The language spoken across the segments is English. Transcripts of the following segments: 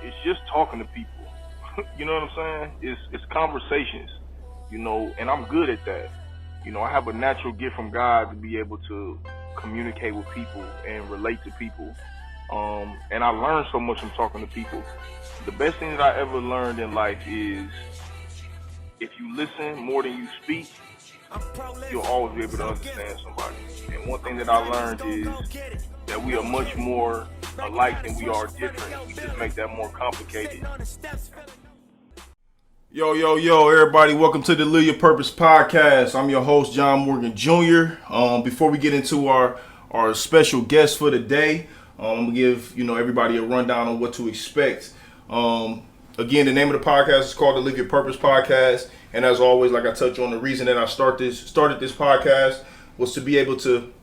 it's just talking to people. You know what I'm saying? It's conversations, and I'm good at that. I have a natural gift from God to be able to communicate with people and relate to people. And I learned so much from talking to people. The best thing that I ever learned in life is if you listen more than you speak, you'll always be able to understand somebody. And one thing that I learned is that we are much more alike than we are different. We just make that more complicated. Yo, everybody. Welcome to the Live Your Purpose podcast. I'm your host, John Morgan Jr. Before we get into our special guest for the day, I'm going to give everybody a rundown on what to expect. Again, the name of the podcast is called the Live Your Purpose podcast. And as always, like I touched on, the reason that I started this podcast was to be able to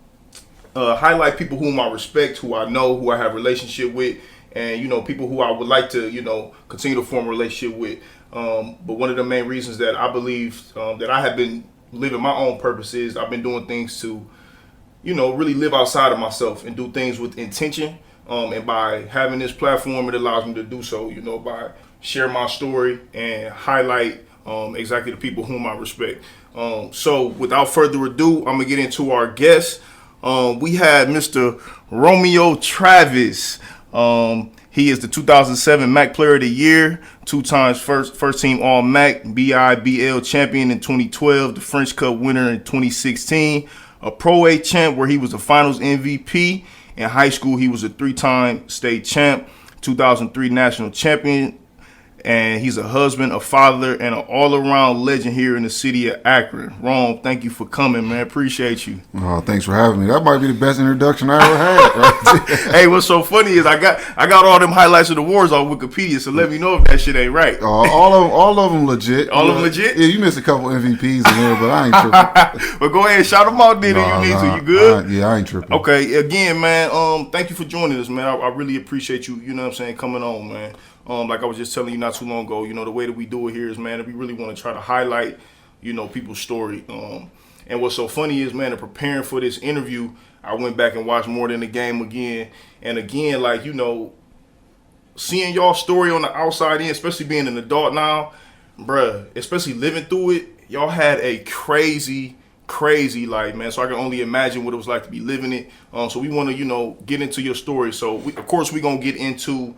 highlight people whom I respect, who I know, who I have a relationship with, and people who I would like to continue to form a relationship with. But one of the main reasons that I believe that I have been living my own purpose is I've been doing things to really live outside of myself and do things with intention. And by having this platform, it allows me to do so, by share my story and highlight exactly the people whom I respect. So without further ado, I'm going to get into our guest. We had Mr. Romeo Travis. He is the 2007 MAC Player of the Year, 2 times first team All-MAC, BIBL champion in 2012, the French Cup winner in 2016, a Pro A champ where he was the finals MVP. In high school, he was a 3-time state champ, 2003 national champion, and he's a husband, a father, and an all-around legend here in the city of Akron. Ron, thank you for coming, man. Appreciate you. Oh, thanks for having me. That might be the best introduction I ever had. Right? Hey, what's so funny is I got all them highlights of the wars on Wikipedia, so let me know if that shit ain't right. All of them legit. All of them legit? Yeah, you missed a couple MVPs in there, but I ain't tripping. But go ahead and shout them out then if you need to. You good? I ain't tripping. Okay, again, man, thank you for joining us, man. I really appreciate you, coming on, man. Like I was just telling you not too long ago, the way that we do it here is, man, we really want to try to highlight, people's story. And what's so funny is, man, in preparing for this interview, I went back and watched More Than the Game again. And again, like, seeing y'all story on the outside in, especially being an adult now, bruh, especially living through it, y'all had a crazy life, man. So I can only imagine what it was like to be living it. So we want to, get into your story. So, of course, we're going to get into,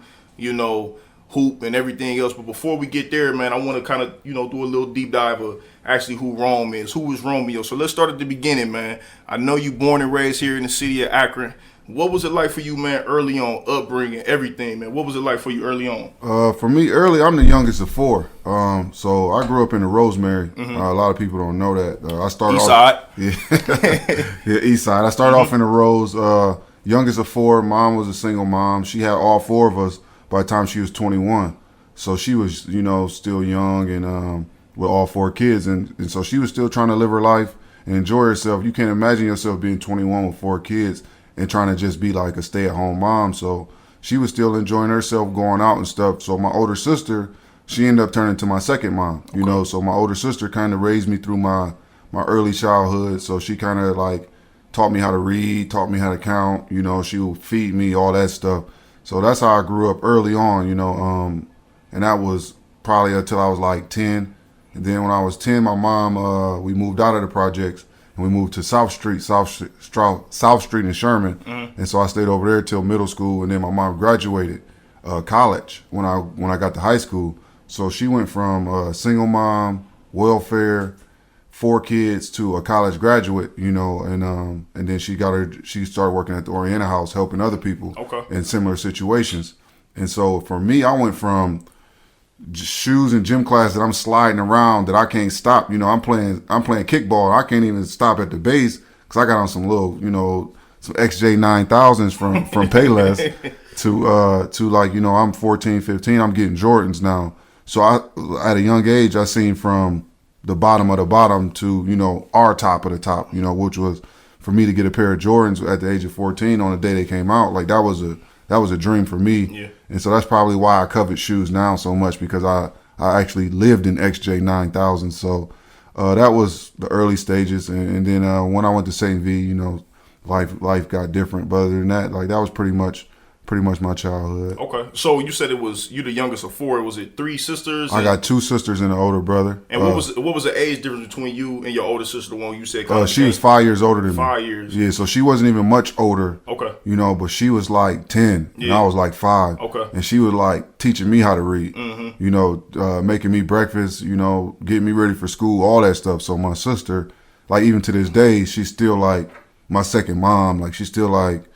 hoop and everything else, but before we get there, man, I want to kind of do a little deep dive of actually who Rome is, who is Romeo. So let's start at the beginning, man. I know you born and raised here in the city of Akron. What was it like for you, man, early on, upbringing, everything, man? What was it like for you early on? For me, early, I'm the youngest of 4. So I grew up in the Rosemary. Mm-hmm. A lot of people don't know that. I started East side. Yeah, East side. I started off in the Rose. Youngest of 4. Mom was a single mom. She had all 4 of us by the time she was 21. So she was, still young and with all 4 kids. And so she was still trying to live her life and enjoy herself. You can't imagine yourself being 21 with 4 kids and trying to just be like a stay-at-home mom. So she was still enjoying herself, going out and stuff. So my older sister, she ended up turning to my second mom, So my older sister kind of raised me through my early childhood. So she kind of like taught me how to read, taught me how to count. She would feed me, all that stuff. So that's how I grew up early on, and that was probably until I was like 10. And then when I was 10, my mom, we moved out of the projects and we moved to South Street in Sherman. Mm-hmm. And so I stayed over there till middle school. And then my mom graduated college when I got to high school. So she went from single mom, welfare, 4 kids to a college graduate, and then she started working at the Oriental House, helping other people in similar situations. And so for me, I went from shoes and gym class that I'm sliding around that I can't stop. I'm playing kickball. I can't even stop at the base because I got on some little, some XJ 9000s from Payless to like, I'm 14, 15. I'm getting Jordans now. So at a young age, I seen from the bottom of the bottom to, our top of the top, which was for me to get a pair of Jordans at the age of 14 on the day they came out. Like that was a dream for me. Yeah. And so that's probably why I covet shoes now so much, because I actually lived in XJ 9000. So that was the early stages. And then when I went to St V, life got different. But other than that, like that was pretty much pretty much my childhood. Okay, so you said you the youngest of 4. Was it 3 sisters? I got 2 sisters and an older brother. And what was the age difference between you and your older sister? The one you said. She was 5 years older than me. 5 years. Yeah, so she wasn't even much older. Okay. You know, but she was like 10, and I was like 5. Okay. And she was like teaching me how to read. Mm-hmm. You know, making me breakfast. You know, getting me ready for school, all that stuff. So my sister, like even to this day, she's still like my second mom. Like she's still like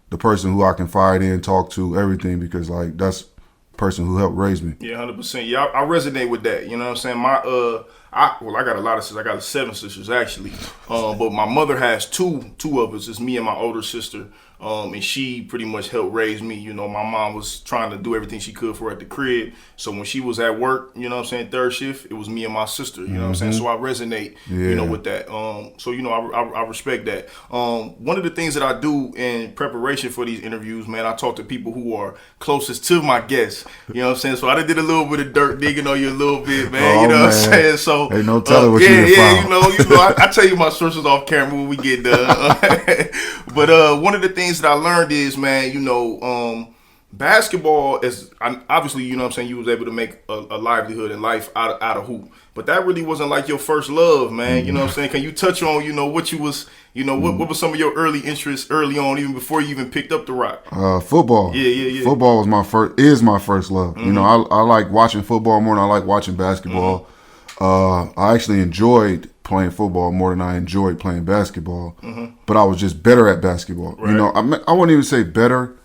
the person who I can confide in, talk to, everything, because like that's the person who helped raise me. Yeah, 100%. Yeah, I resonate with that. You know what I'm saying? I got a lot of sisters. I got 7 sisters actually. But my mother has two of us. It's me and my older sister. And she pretty much helped raise me. You know, my mom was trying to do everything she could for her at the crib. So when she was at work, you know what I'm saying, third shift, it was me and my sister. You know what I'm saying? So I resonate, you know, with that. So, you know, I respect that. One of the things that I do in preparation for these interviews, man, I talk to people who are closest to my guests. You know what I'm saying? So I did a little bit of dirt digging on you a little bit, man. You know what I'm saying? So ain't no telling what you found. You know, I tell you my sources off camera when we get done. But one of the things that I learned is, man, you know, basketball is obviously, you know what I'm saying, you was able to make a livelihood in life out of hoop. But that really wasn't like your first love, man. You know what I'm saying? Can you touch on, you know, what you was, you know, what was some of your early interests early on, even before you even picked up the rock? Football. Yeah. Football was my first love. You know, I like watching football more than I like watching basketball. I actually enjoyed playing football more than I enjoyed playing basketball. But I was just better at basketball. Right. You know, I wouldn't even say better.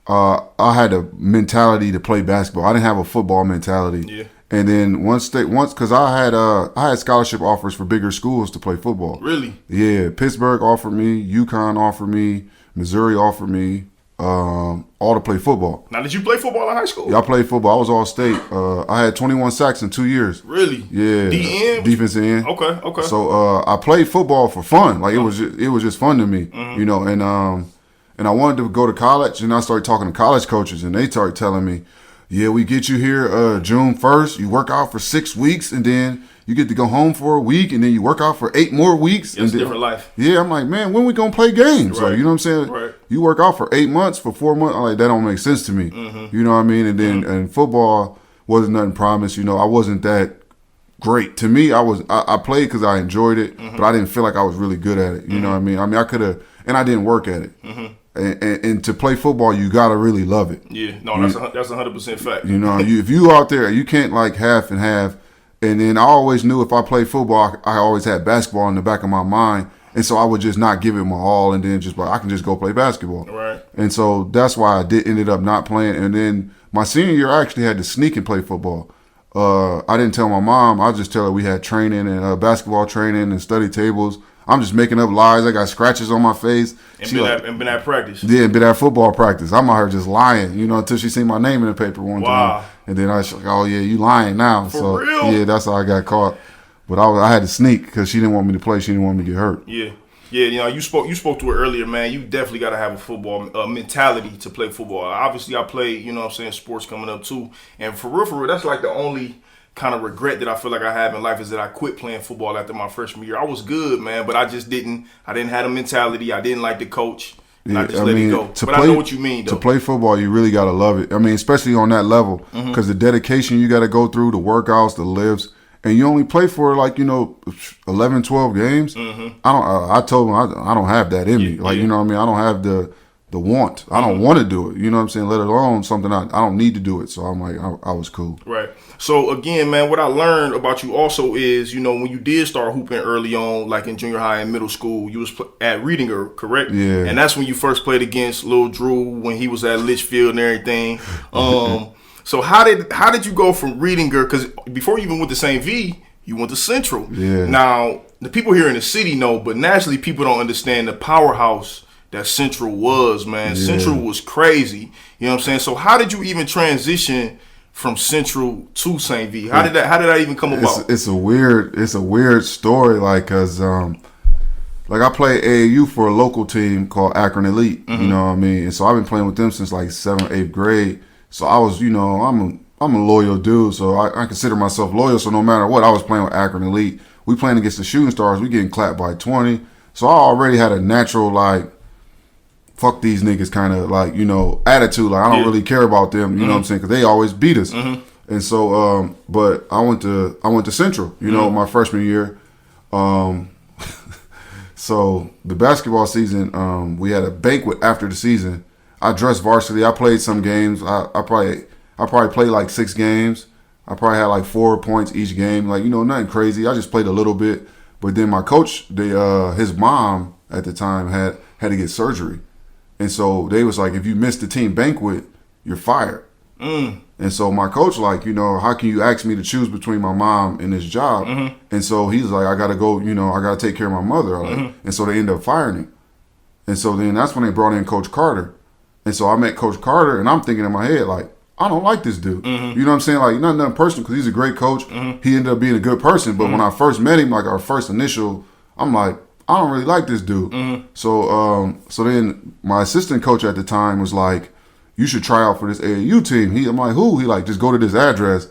I had a mentality to play basketball. I didn't have a football mentality. Yeah. And then once, because I had scholarship offers for bigger schools to play football. Really? Yeah, Pittsburgh offered me, UConn offered me, Missouri offered me, all to play football. Now, did you play football in high school? Yeah, I played football. I was all state. I had 21 sacks in 2 years. Really? Yeah. DN? Defensive end. Okay. So I played football for fun. Like it was just fun to me, you know. And I wanted to go to college, and I started talking to college coaches, and they started telling me, yeah, we get you here June 1st. You work out for 6 weeks, and then you get to go home for a week, and then you work out for 8 more weeks. It's a different life. Yeah, I'm like, man, when we gonna play games? Right. Like, you know what I'm saying? Right. You work out for 8 months, for 4 months. I'm like, that don't make sense to me. You know what I mean? And then and football wasn't nothing promised. You know, I wasn't that great. To me, I played because I enjoyed it, but I didn't feel like I was really good at it. You know what I mean? I could have, and I didn't work at it. And to play football, you gotta really love it. Yeah, no, that's 100% fact. You know, if you out there, you can't like half and half. And then I always knew if I played football, I always had basketball in the back of my mind, and so I would just not give it my all, and then just like I can just go play basketball. Right. And so that's why I ended up not playing. And then my senior year, I actually had to sneak and play football. I didn't tell my mom. I just tell her we had training and basketball training and study tables. I'm just making up lies. I got scratches on my face. And been at practice. Yeah, been at football practice. I'm out here just lying, you know, until she seen my name in the paper one time. And then I was like, oh, yeah, you lying now. For real? Yeah, that's how I got caught. But I had to sneak because she didn't want me to play. She didn't want me to get hurt. Yeah. Yeah, you know, you spoke to it earlier, man. You definitely got to have a football mentality to play football. Obviously, I play, you know what I'm saying, sports coming up too. And for real, that's like the only kind of regret that I feel like I have in life is that I quit playing football after my freshman year. I was good, man, but I didn't have a mentality. I didn't like the coach. And I just let it go. But I know what you mean, though. To play football, you really got to love it. I mean, especially on that level, because the dedication you got to go through, the workouts, the lifts, and you only play for like, you know, 11, 12 games. I told him I don't have that in me. Like, you know what I mean? I don't have the want. I don't want to do it. You know what I'm saying? Let alone something I don't need to do it. So I'm like, I was cool. Right. So again, man, what I learned about you also is, you know, when you did start hooping early on, like in junior high and middle school, you was at Reedinger, correct? Yeah. And that's when you first played against Lil Drew when he was at Litchfield and everything. So how did you go from Reedinger? Because before you even went to St. V, you went to Central. Yeah. Now the people here in the city know, but naturally people don't understand the powerhouse that Central was, man. Yeah. Central was crazy. You know what I'm saying? So how did you even transition from Central to St. V? How did that even come about? It's a weird story, like, cause like I played AAU for a local team called Akron Elite. You know what I mean? And so I've been playing with them since like 7th, 8th grade. So I was, you know, I'm a loyal dude, so I consider myself loyal. So no matter what, I was playing with Akron Elite. We playing against the Shooting Stars. We getting clapped by 20. So I already had a natural like fuck these niggas kind of like, you know, attitude. Like, I don't really care about them, you know what I'm saying? Because they always beat us. And so, but I went to Central, you know, my freshman year. So the basketball season, we had a banquet after the season. I dressed varsity. I played some games. I probably played like 6 games. I probably had like 4 points each game. Like, you know, nothing crazy. I just played a little bit. But then my coach, his mom at the time had to get surgery. And so they was like, if you miss the team banquet, you're fired. And so my coach, like, you know, how can you ask me to choose between my mom and this job? And so he's like, I got to go, you know, I got to take care of my mother. Like, and so they ended up firing him. And so then that's when they brought in Coach Carter. And so I met Coach Carter, and I'm thinking in my head, like, I don't like this dude. You know what I'm saying? Like, nothing personal, because he's a great coach. He ended up being a good person. But when I first met him, like our first initial, I'm like, I don't really like this dude. So then my assistant coach at the time was like, you should try out for this AAU team. I'm like, who? He like, just go to this address.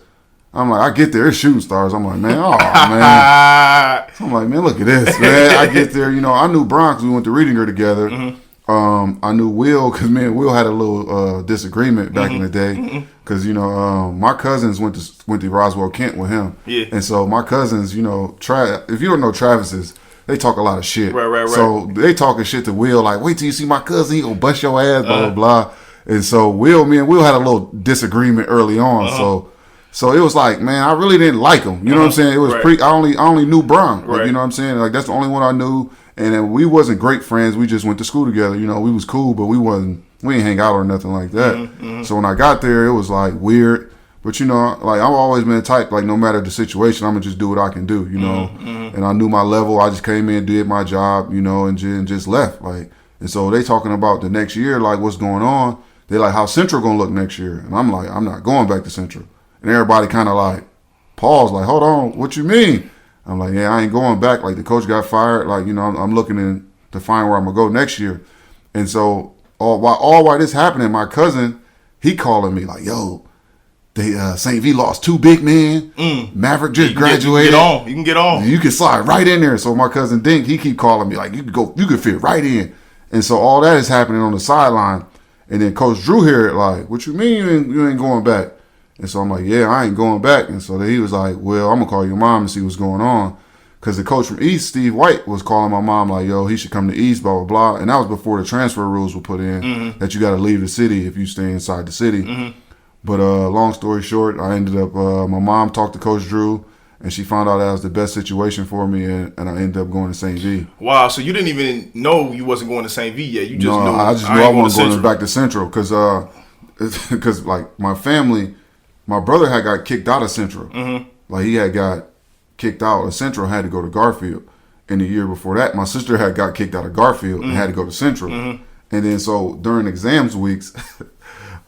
I'm like, I get there, it's shooting stars. I'm like, man, oh man. So I'm like, man, look at this, man. I get there, you know, I knew Brian because we went to Reedinger together. I knew Will because, man, Will had a little disagreement back in the day because, you know, my cousins went to Roswell Kent with him. And so my cousins, you know, if you don't know Travis's, they talk a lot of shit. Right. So they talking shit to Will, like, wait till you see my cousin, he gonna bust your ass, blah, blah, blah. And so me and Will had a little disagreement early on. So it was like, man, I really didn't like him. You know what I'm saying? It was I only knew Brian. Like, you know what I'm saying? Like, that's the only one I knew. And then we wasn't great friends. We just went to school together. You know, we was cool, but we didn't hang out or nothing like that. So when I got there, it was like weird. But, you know, like, I've always been the type, like, no matter the situation, I'm going to just do what I can do, you know. And I knew my level. I just came in, did my job, you know, and just left. Like, and so they talking about the next year, like, what's going on. They're like, how Central going to look next year? And I'm like, I'm not going back to Central. And everybody kind of like, pause, like, hold on, what you mean? I'm like, yeah, I ain't going back. Like, the coach got fired. Like, you know, I'm looking to find where I'm going to go next year. And so while this happening, my cousin, he calling me like, yo, they St. V lost 2 big men. Maverick just graduated. You can get on. You can slide right in there. So my cousin Dink, he keep calling me like, you could fit right in. And so all that is happening on the sideline. And then Coach Drew here, like, what you mean you ain't going back? And so I'm like, yeah, I ain't going back. And so then he was like, well, I'm going to call your mom and see what's going on. Because the coach from East, Steve White, was calling my mom like, yo, he should come to East, blah, blah, blah. And that was before the transfer rules were put in, that you got to leave the city if you stay inside the city. But long story short, I ended up, my mom talked to Coach Drew, and she found out that was the best situation for me, and I ended up going to St. V. Wow, so you didn't even know you wasn't going to St. V yet. You just knew. I just knew I wasn't going back to Central because like my family, my brother had got kicked out of Central. Like, he had got kicked out of Central, had to go to Garfield. And the year before that, my sister had got kicked out of Garfield and had to go to Central. And then so during exams weeks,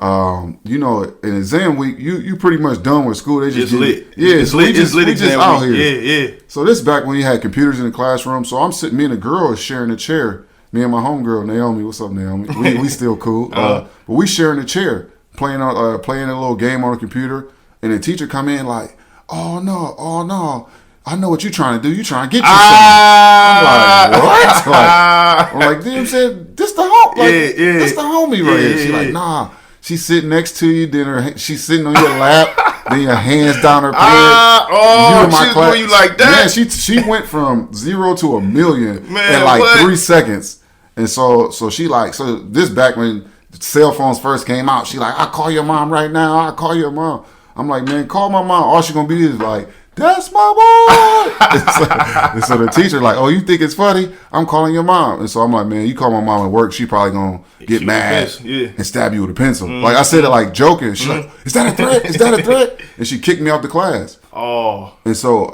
you know, in exam week, you pretty much done with school. They just lit. Yeah, it's lit. It's lit exam out week. here. Yeah. So this back when you had computers in the classroom. So I'm sitting, me and a girl is sharing a chair. Me and my homegirl Naomi. What's up, Naomi? We still cool. But we sharing a chair, playing a little game on the computer. And the teacher come in like, oh no. I know what you're trying to do. You're trying to get you something. I'm like, what? I'm like, damn, said, this the homie. Like, this the homie right here. She like, nah. She's sitting next to you. Then she's sitting on your lap. Then your hands down her pants. She's doing you like that. Yeah, she went from 0 to 1,000,000 in like what? 3 seconds. And so she like, so this back when cell phones first came out, she like, I'll call your mom right now. I'll call your mom. I'm like, man, call my mom. All she gonna be is like, that's my boy. and so the teacher like, oh, you think it's funny? I'm calling your mom. And so I'm like, man, you call my mom at work, she probably gonna get mad and stab you with a pencil. Like, I said it like joking. She's like, is that a threat? Is that a threat? And she kicked me out the class. And so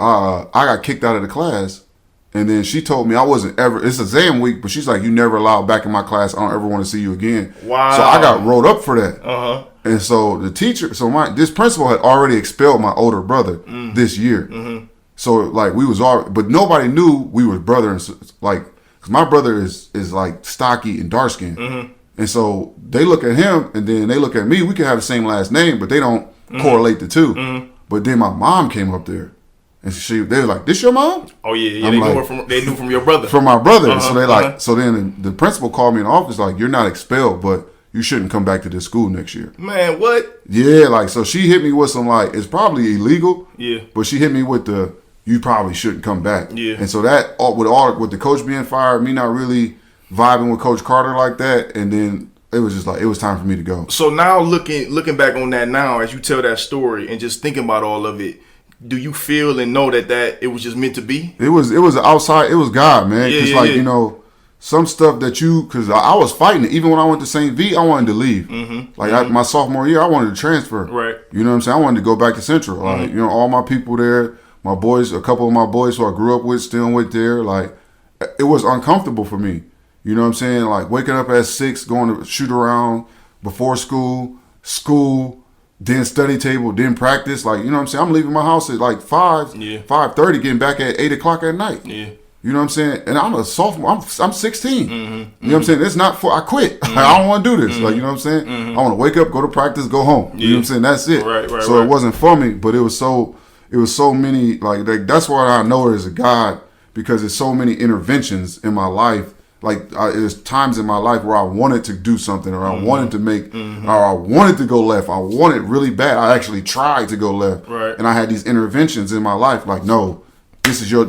I got kicked out of the class. And then she told me I wasn't ever, it's exam week, but she's like, you never allowed back in my class. I don't ever want to see you again. Wow. So I got rolled up for that. And so the teacher, this principal had already expelled my older brother this year. So like we was all, but nobody knew we was brother and like, cause my brother is like stocky and dark skinned. And so they look at him and then they look at me. We can have the same last name, but they don't correlate the two. But then my mom came up there And they were like, "This your mom?" Oh yeah, I'm like, they knew from your brother. From my brother. So they like, so then the principal called me in the office like, "You're not expelled, but you shouldn't come back to this school next year." Man, what? Yeah, like, so she hit me with some like, it's probably illegal. Yeah. But she hit me with you probably shouldn't come back. Yeah. And so that with the coach being fired, me not really vibing with Coach Carter like that, and then it was just like, it was time for me to go. So now looking back on that now, as you tell that story and just thinking about all of it, do you feel and know that it was just meant to be? It was outside. It was God, man. Because you know, some stuff that because I was fighting it. Even when I went to St. V, I wanted to leave. My sophomore year, I wanted to transfer. Right. You know what I'm saying? I wanted to go back to Central. Like, you know, all my people there, my boys, a couple of my boys who I grew up with still went there. Like, it was uncomfortable for me. You know what I'm saying? Like, waking up at 6, going to shoot around before school, then study table, then practice. Like, you know what I'm saying? I'm leaving my house at like 5:30, getting back at 8 o'clock at night. Yeah. You know what I'm saying? And I'm a sophomore. I'm 16. You know what I'm saying? It's not I quit. I don't want to do this. Like, you know what I'm saying? I want to wake up, go to practice, go home. You know what I'm saying? That's it. Right. So it wasn't for me, but it was so many, like that's why I know there's a God, because there's so many interventions in my life. Like, there's times in my life where I wanted to do something, or I wanted to make, or I wanted to go left. I wanted really bad. I actually tried to go left. Right. And I had these interventions in my life. Like, no, this is your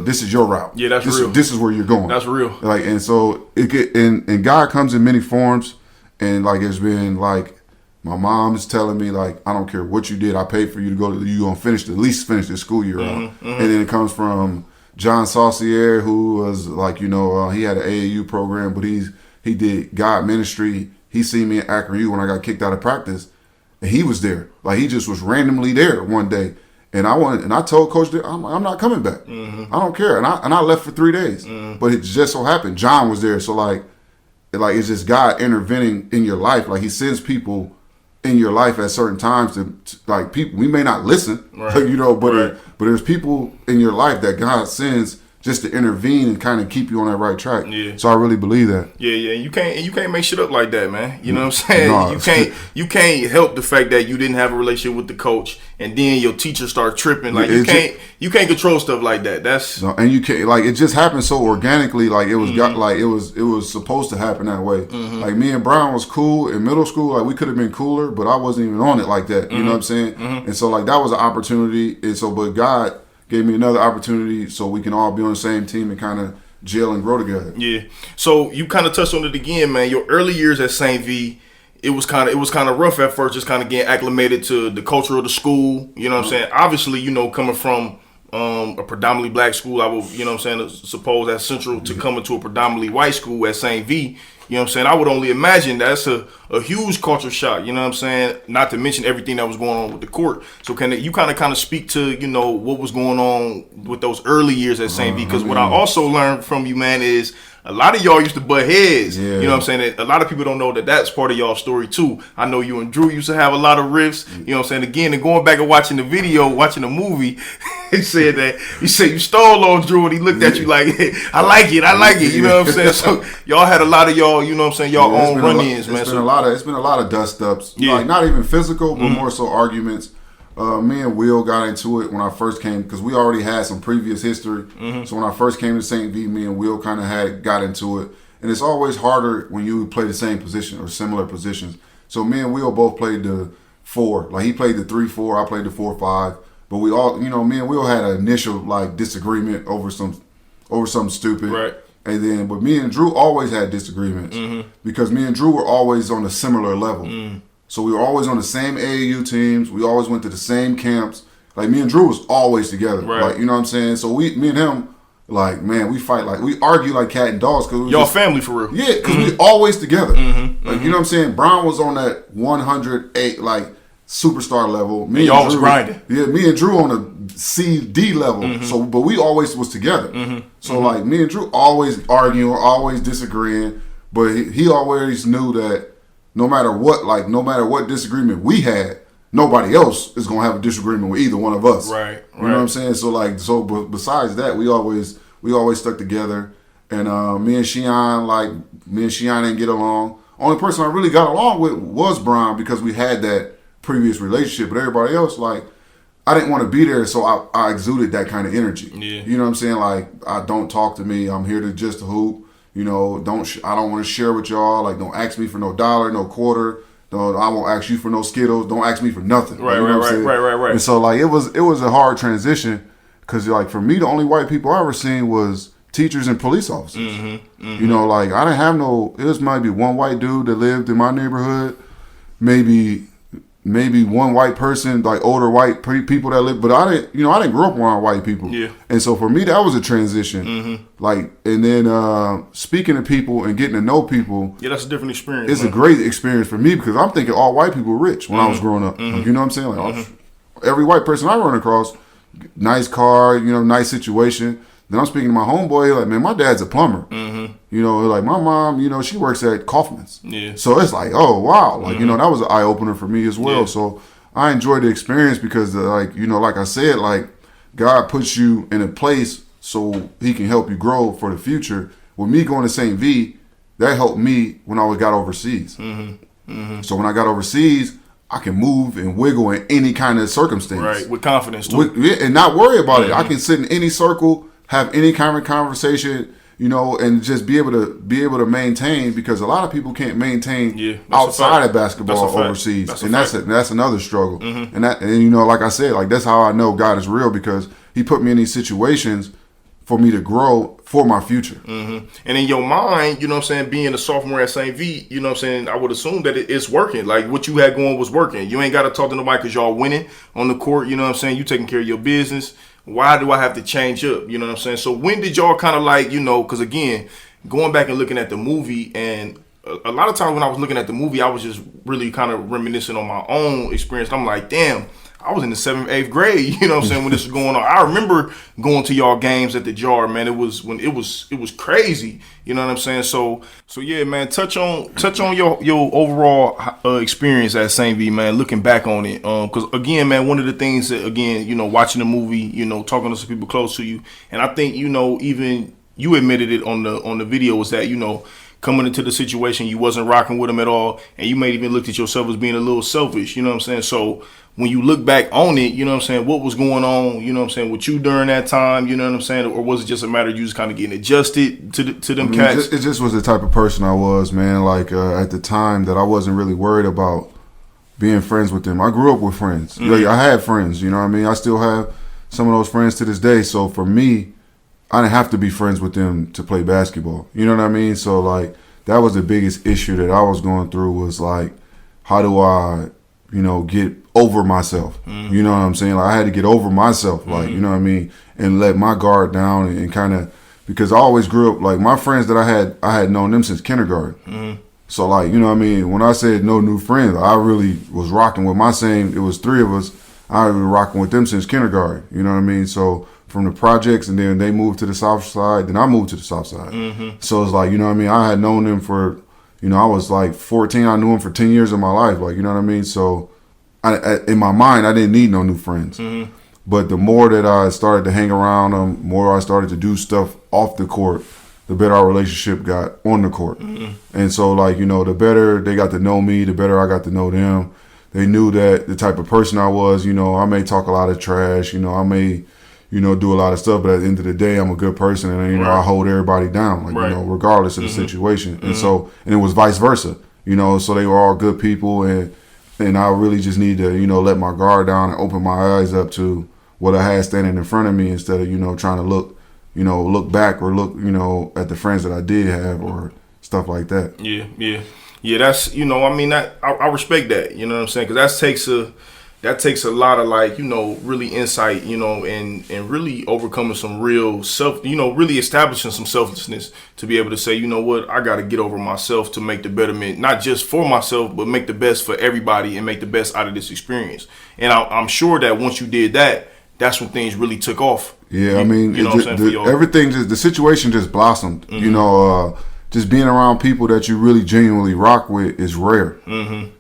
route. Yeah, that's real. This is where you're going. That's real. Like, and so and God comes in many forms. And like, it's been like, my mom is telling me like, I don't care what you did, I paid for you to go to, you gonna at least finish this school year out. And then it comes from John Saucier, who was like, you know, he had an AAU program, but he did God ministry. He seen me in Akron U when I got kicked out of practice, and he was there. Like, he just was randomly there one day, and I told Coach, I'm not coming back. I don't care, and I left for 3 days. But it just so happened John was there, so like it's just God intervening in your life. Like, He sends people in your life at certain times to like, people we may not listen, you know, but there's people in your life that God sends just to intervene and kind of keep you on that right track. Yeah. So I really believe that. Yeah. You can't make shit up like that, man. You know what I'm saying? No. You can't help the fact that you didn't have a relationship with the coach, and then your teacher start tripping. Like, you can't control stuff like that. That's no, and you can't, like, it just happened so organically. Like, it was it was supposed to happen that way. Like, me and Brown was cool in middle school. Like, we could have been cooler, but I wasn't even on it like that. You know what I'm saying? And so like, that was an opportunity. And so, but God gave me another opportunity so we can all be on the same team and kind of gel and grow together. Yeah. So you kind of touched on it again, man. Your early years at St. V, it was kind of rough at first, just kind of getting acclimated to the culture of the school. You know what I'm saying? Obviously, you know, coming from a predominantly black school, I would, you know what I'm saying, suppose that's central to coming to a predominantly white school at St. V. You know what I'm saying? I would only imagine that's a huge culture shock, you know what I'm saying? Not to mention everything that was going on with the court. So can you kind of speak to, you know, what was going on with those early years at St. V? Because what I also learned from you, man, is a lot of y'all used to butt heads. Yeah. You know what I'm saying? A lot of people don't know that that's part of y'all's story too. I know you and Drew used to have a lot of riffs. You know what I'm saying? Again, and going back and watching the video, watching the movie, he said you stole on Drew, and he looked at you like, hey, I like it. You know what I'm saying? So y'all had a lot of y'all, you know what I'm saying, y'all own run-ins, man. It's been a lot of dust ups. Yeah. Like, not even physical, but more so arguments. Me and Will got into it when I first came, because we already had some previous history. So when I first came to St. V, me and Will kind of got into it. And it's always harder when you play the same position or similar positions. So me and Will both played the 4. Like, he played the 3-4, I played the 4-5. But we all, you know, me and Will had an initial like disagreement over something stupid. Right. And then, but me and Drew always had disagreements because me and Drew were always on a similar level. So we were always on the same AAU teams. We always went to the same camps. Like, me and Drew was always together. Right. Like, you know what I'm saying? So me and him, like, man, we fight, like, we argue like cat and dogs. Y'all family for real. Yeah, because we always together. Like, you know what I'm saying? Brown was on that 108, like, superstar level. Me y'all and Drew, was grinding. Yeah, me and Drew on the C-D level. So, but we always was together. So, like, me and Drew always arguing, always disagreeing. But he always knew that no matter what disagreement we had, nobody else is gonna have a disagreement with either one of us. Right. You know what I'm saying? So but besides that, we always stuck together. And me and Sheon didn't get along. Only person I really got along with was Brian, because we had that previous relationship. But everybody else, like, I didn't want to be there, so I exuded that kind of energy. Yeah. You know what I'm saying? Like, don't talk to me. I'm here to just hoop. You know, I don't want to share with y'all. Like, don't ask me for no dollar, no quarter. I won't ask you for no Skittles. Don't ask me for nothing. Right, you know right. And so, like, it was a hard transition because, like, for me, the only white people I ever seen was teachers and police officers. You know, like, I didn't have it was maybe one white dude that lived in my neighborhood, maybe one white person, like older white people that live, but I didn't grow up around white people. Yeah. And so for me, that was a transition. Like, and then speaking to people and getting to know people. Yeah, that's a different experience. It's a great experience for me because I'm thinking all white people were rich when I was growing up. Like, you know what I'm saying? Like, every white person I run across, nice car, nice situation. Then I'm speaking to my homeboy, like, man, my dad's a plumber. You know, like my mom, she works at Kaufman's. Yeah. So it's like, oh, wow. Like, that was an eye opener for me as well. Yeah. So I enjoyed the experience because, like I said, like, God puts you in a place so he can help you grow for the future. With me going to St. V, that helped me when I got overseas. So when I got overseas, I can move and wiggle in any kind of circumstance. Right, with confidence too. And not worry about it. I can sit in any circle, have any kind of conversation, and just be able to maintain, because a lot of people can't maintain outside of basketball overseas. That's another struggle. And like I said, like, that's how I know God is real, because he put me in these situations for me to grow for my future. And in your mind, being a sophomore at St. V, I would assume that it's working. Like, what you had going was working. You ain't got to talk to nobody because y'all winning on the court. You You taking care of your business. Why do I have to change up? You know what I'm saying? So when did y'all kind of like, because again, going back and looking at the movie, and a lot of times when I was looking at the movie, I was just really kind of reminiscing on my own experience. I'm like, damn, I was in the 7th, 8th grade, when this was going on. I remember going to y'all games at the Jar, man. It was crazy, you know what I'm saying? So yeah, man, touch on your overall experience at St. V, man, looking back on it. Cause again, man, one of the things that, again, watching the movie, talking to some people close to you, and I think, even you admitted it on the video, was that, coming into the situation, you wasn't rocking with them at all, and you may even looked at yourself as being a little selfish, you know what I'm saying? So when you look back on it, you know what I'm saying, what was going on, with you during that time, you know what I'm saying? Or was it just a matter of you just kind of getting adjusted to them cats? It just was the type of person I was, man. Like, at the time that I wasn't really worried about being friends with them. I grew up with friends. Like, I had friends, you know what I mean? I still have some of those friends to this day. So for me, I didn't have to be friends with them to play basketball. You know what I mean? So, like, that was the biggest issue that I was going through, was, like, how do I, get over myself? You know what I'm saying? Like, I had to get over myself, like, you know what I mean? And let my guard down and kind of, because I always grew up, like, my friends that I had known them since kindergarten. So, like, you know what I mean? When I said no new friends, I really was rocking with it was 3 of us. I was rocking with them since kindergarten. You know what I mean? So, from the projects, and then they moved to the south side, then I moved to the south side. So it's like, you know what I mean, I had known them for, I was like 14, I knew them for 10 years of my life, like, you know what I mean? So in my mind, I didn't need no new friends. But the more that I started to hang around them, more I started to do stuff off the court, the better our relationship got on the court. And so, like, the better they got to know me, the better I got to know them. They knew that the type of person I was, I may talk a lot of trash, I may, do a lot of stuff, but at the end of the day, I'm a good person, and I hold everybody down, like, regardless of the situation. And so, and it was vice versa, so they were all good people, and I really just need to, let my guard down and open my eyes up to what I had standing in front of me, instead of, trying to look back or look, at the friends that I did have or stuff like that. Yeah, that's, I respect that, you know what I'm saying? Because that takes a lot of, like, really insight, and really overcoming some real really establishing some selflessness to be able to say, what, I got to get over myself to make the betterment, not just for myself, but make the best for everybody and make the best out of this experience. And I'm sure that once you did that, that's when things really took off. Yeah, I mean, the situation just blossomed, just being around people that you really genuinely rock with is rare.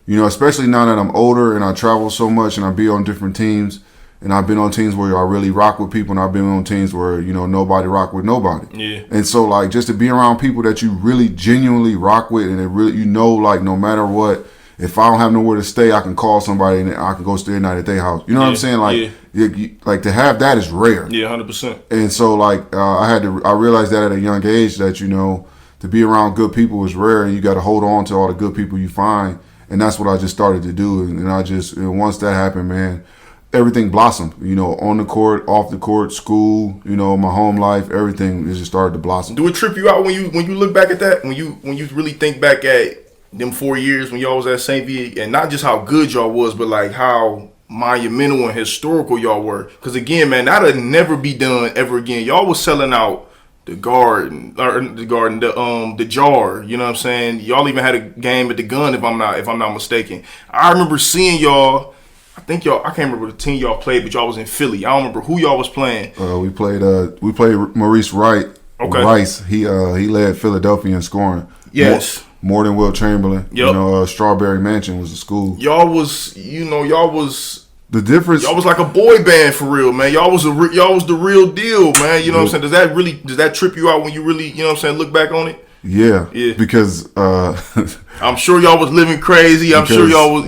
Especially now that I'm older and I travel so much and I be on different teams, and I've been on teams where I really rock with people, and I've been on teams where, nobody rock with nobody. Yeah. And so, like, just to be around people that you really genuinely rock with, and it really, like, no matter what, if I don't have nowhere to stay, I can call somebody and I can go stay a night at their house. You know what I'm saying? Like, like to have that is rare. Yeah, 100%. And so like I realized that at a young age that to be around good people is rare, and you got to hold on to all the good people you find. And that's what I just started to do. And once that happened, man, everything blossomed, on the court, off the court, school, my home life, everything just started to blossom. Do it trip you out when you look back at that? When you really think back at them 4 years when y'all was at St. V, and not just how good y'all was, but like how monumental and historical y'all were? Because again, man, that'll never be done ever again. Y'all was selling out the jar, you know what I'm saying? Y'all even had a game at the Gun, if I'm not mistaken. I remember seeing y'all. I can't remember the team y'all played, but y'all was in Philly. I don't remember who y'all was playing. We played Maurice Wright. Okay. Rice. He led Philadelphia in scoring. Yes. More than Will Chamberlain. Yep. Strawberry Mansion was the school. Y'all was the difference. Y'all was like a boy band for real, man. Y'all was the real deal, man. You know what I'm saying? Does that trip you out when you really, look back on it? Yeah. Because I'm sure y'all was living crazy. I'm sure y'all was,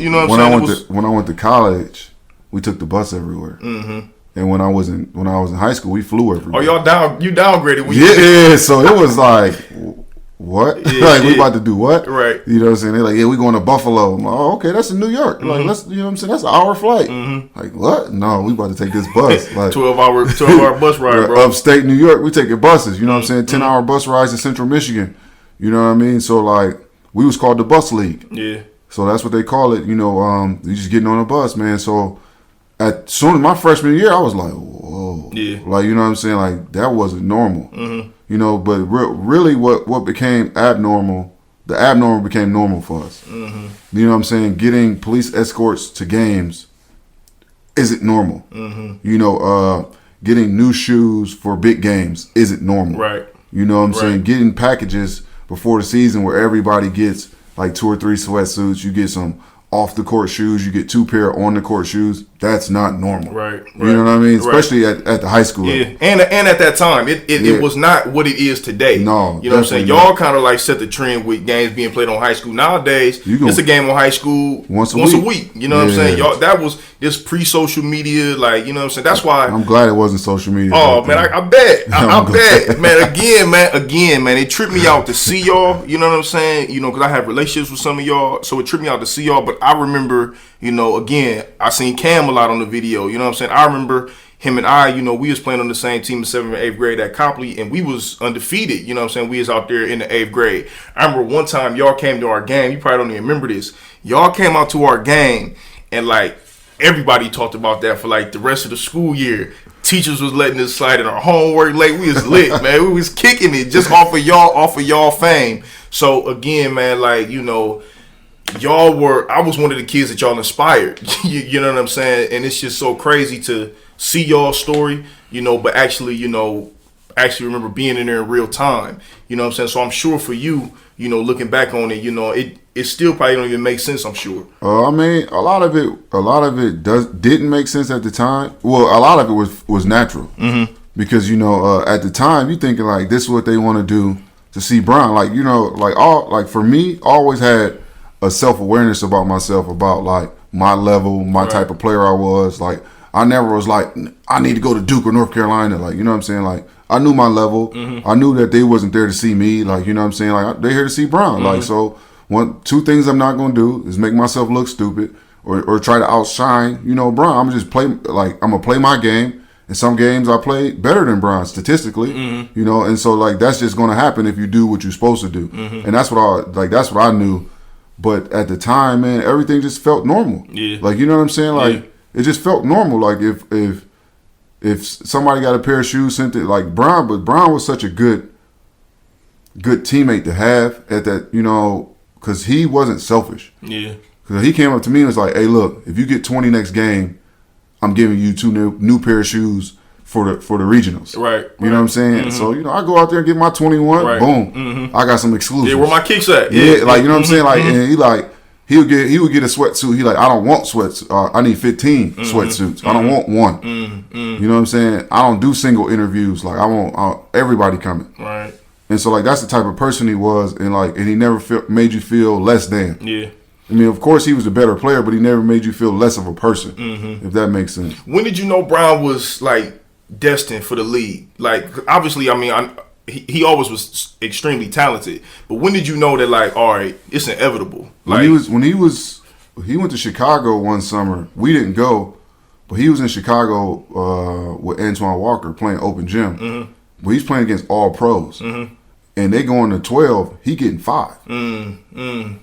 when I went to college, we took the bus everywhere. Mm-hmm. And when I was in high school, we flew everywhere. Oh, you downgraded? Yeah. So it was like, what? Yeah, we about to do what? Right. You know what I'm saying? They're like, we going to Buffalo. I'm like, oh, okay, that's in New York. Mm-hmm. Like, that's an hour flight. Mm-hmm. Like, what? No, we about to take this bus. Like 12-hour bus ride, bro. Upstate New York, we taking buses. You know what I'm saying? 10-hour bus rides to Central Michigan. You know what I mean? So like, we was called the Bus League. Yeah. So that's what they call it. You just getting on a bus, man. So soon as my freshman year, I was like, whoa. Yeah. Like, you know what I'm saying? Like, that wasn't normal. Mm-hmm. But really what became abnormal, the abnormal became normal for us. Mm-hmm. You know what I'm saying? Getting police escorts to games isn't normal. Mm-hmm. Getting new shoes for big games isn't normal. Right. You know what I'm saying? Getting packages before the season where everybody gets like 2 or 3 sweatsuits, you get some off the court shoes, you get 2 pair on the court shoes. That's not normal. Right. You know what I mean? Especially at the high school level. And at that time, it was not what it is today. No. You know what I'm saying? Y'all kind of like set the trend with games being played on high school. Nowadays, it's a game on high school once a week. You know what I'm saying? Y'all, that was just pre-social media, like, you know what I'm saying? That's why I'm glad it wasn't social media. Oh man, I bet. I bet. Man, it tripped me out to see y'all, you know what I'm saying? Because I have relationships with some of y'all, so it tripped me out to see y'all, but I remember, again, I seen Cam a lot on the video, you know what I'm saying? I remember him and I, we was playing on the same team in 7th and 8th grade at Copley, and we was undefeated, you know what I'm saying? We was out there in the 8th grade. I remember one time y'all came to our game, you probably don't even remember this. Y'all came out to our game, and like, everybody talked about that for like the rest of the school year. Teachers was letting us slide in our homework late. We was lit, man. We was kicking it just off of y'all fame. So again, man, like, I was one of the kids that y'all inspired. You know what I'm saying? And it's just so crazy to see y'all's story, but actually remember being in there in real time. You know what I'm saying? So I'm sure for you, looking back on it, it still probably don't even make sense, I'm sure. I mean, a lot of it didn't make sense at the time. Well, a lot of it was natural. Mm-hmm. Because, at the time, you thinking like this is what they want to do to see Bron. Like, for me, I always had a self-awareness about myself, about like my level, my type of player I was. Like, I never was like, I need to go to Duke or North Carolina. Like, you know what I'm saying? Like, I knew my level. Mm-hmm. I knew that they wasn't there to see me. Like, you know what I'm saying? Like, they're here to see Bron. Mm-hmm. Like, so 2 things I'm not going to do is make myself look stupid or try to outshine, Bron. I'm just I'm going to play my game. And some games I played better than Bron statistically, and so like that's just going to happen if you do what you're supposed to do. Mm-hmm. And that's what I knew. But at the time, man, everything just felt normal. Yeah. Like, you know what I'm saying? Like, it just felt normal. Like, if somebody got a pair of shoes sent it, like Bron, but Bron was such a good teammate to have at that, because he wasn't selfish. Yeah. Because he came up to me and was like, hey, look, if you get 20 next game, I'm giving you 2 new pair of shoes for the regionals. Right. You know what I'm saying? Mm-hmm. So, I go out there and get my 21. Right. Boom. Mm-hmm. I got some exclusives. Yeah, where my kicks at? Yeah, like, you know what I'm saying? Like, and he would get a sweatsuit. He like, I don't want sweats. I need 15 sweatsuits. Mm-hmm. I don't want one. Mm-hmm. You know what I'm saying? I don't do single interviews. Like, I want everybody coming. Right. And so, like, that's the type of person he was, and he never made you feel less than. Yeah. I mean, of course, he was a better player, but he never made you feel less of a person, if that makes sense. When did you know Brown was like destined for the league? Like, obviously, I mean, he always was extremely talented, but when did you know that, like, all right, it's inevitable? Like, He went to Chicago one summer. We didn't go, but he was in Chicago with Antoine Walker playing open gym. But he's playing against all pros. And they going to 12, he getting 5. You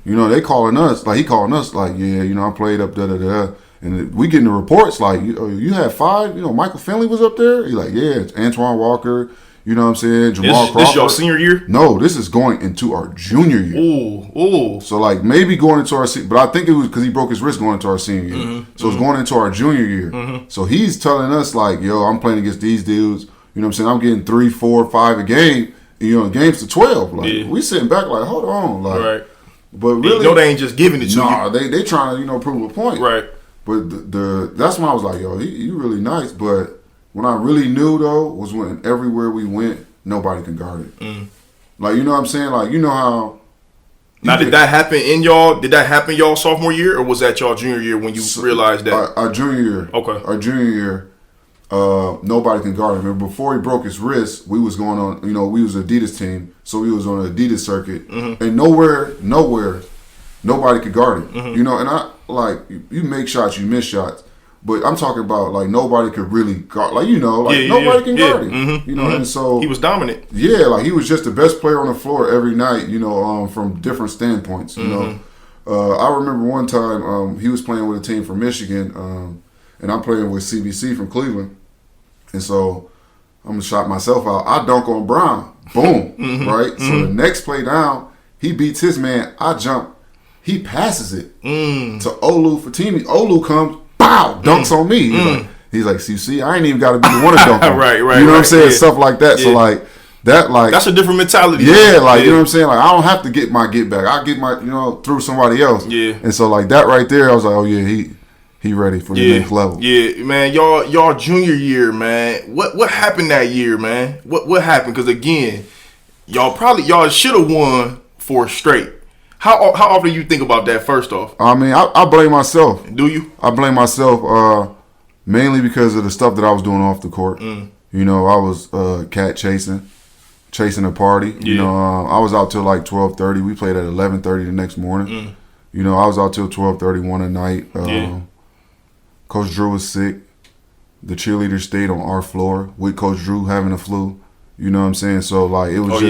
know, they calling us, like, he calling us, like, yeah, you know, I played up, da-da-da. And we getting the reports, like, you had 5? You know, Michael Finley was up there? He's like, yeah, it's Antoine Walker, you know what I'm saying, Jamal Crawford. This your senior year? No, this is going into our junior year. Ooh. So, like, maybe going into our senior, but I think it was because he broke his wrist going into our senior year. So it's going into our junior year. So he's telling us, like, yo, I'm playing against these dudes. You know what I'm saying? I'm getting 3, 4, 5 a game. You know, games to 12. Like, we sitting back like, hold on. Like, right. But really, no, they ain't just giving it to you. Nah, they trying to, you know, prove a point. Right. But that's when I was like, yo, he really nice. But when I really knew, though, was when everywhere we went, nobody can guard it. Like, you know what I'm saying? Like, you know how. Now, did that happen y'all sophomore year, or was that y'all junior year when you realized that? Our junior year. Okay. Our junior year. Nobody can guard him. Remember, before he broke his wrist, we was going on, you know, we was an Adidas team, so we was on an Adidas circuit, and nowhere, nobody could guard him. You know, and I, like, you make shots, you miss shots, but I'm talking about, like, nobody could really guard, like, you know, like, nobody can guard him. You know, and so. He was dominant. Yeah, like, he was just the best player on the floor every night, you know, from different standpoints, you know. I remember one time, he was playing with a team from Michigan, and I'm playing with CBC from Cleveland. And so I'm going to shot myself out. I dunk on Brown. Boom. Right? So the next play down, he beats his man. I jump. He passes it to Olu Fatimi. Olu comes, bow, dunks on me. He's like, see, I ain't even got to be the one to dunk on. Right. You know what I'm saying? Yeah. Stuff like that. Yeah. So, like, that, like. That's a different mentality. Yeah, like, you know what I'm saying? Like, I don't have to get my get back. I get my, you know, through somebody else. Yeah. And so, like, that right there, I was like, oh, yeah, he ready for the next level. Yeah, man. Y'all junior year, man. What happened that year, man? What happened? Because again, y'all should have won 4 straight. How often do you think about that? First off, I mean, I blame myself. Do you? I blame myself mainly because of the stuff that I was doing off the court. You know, I was cat chasing a party. You know, I was out till like 12:30. We played at 11:30 the next morning. You know, I was out till 12:31 at night. Coach Drew was sick. The cheerleaders stayed on our floor with Coach Drew having a flu. You know what I'm saying? So, like, it was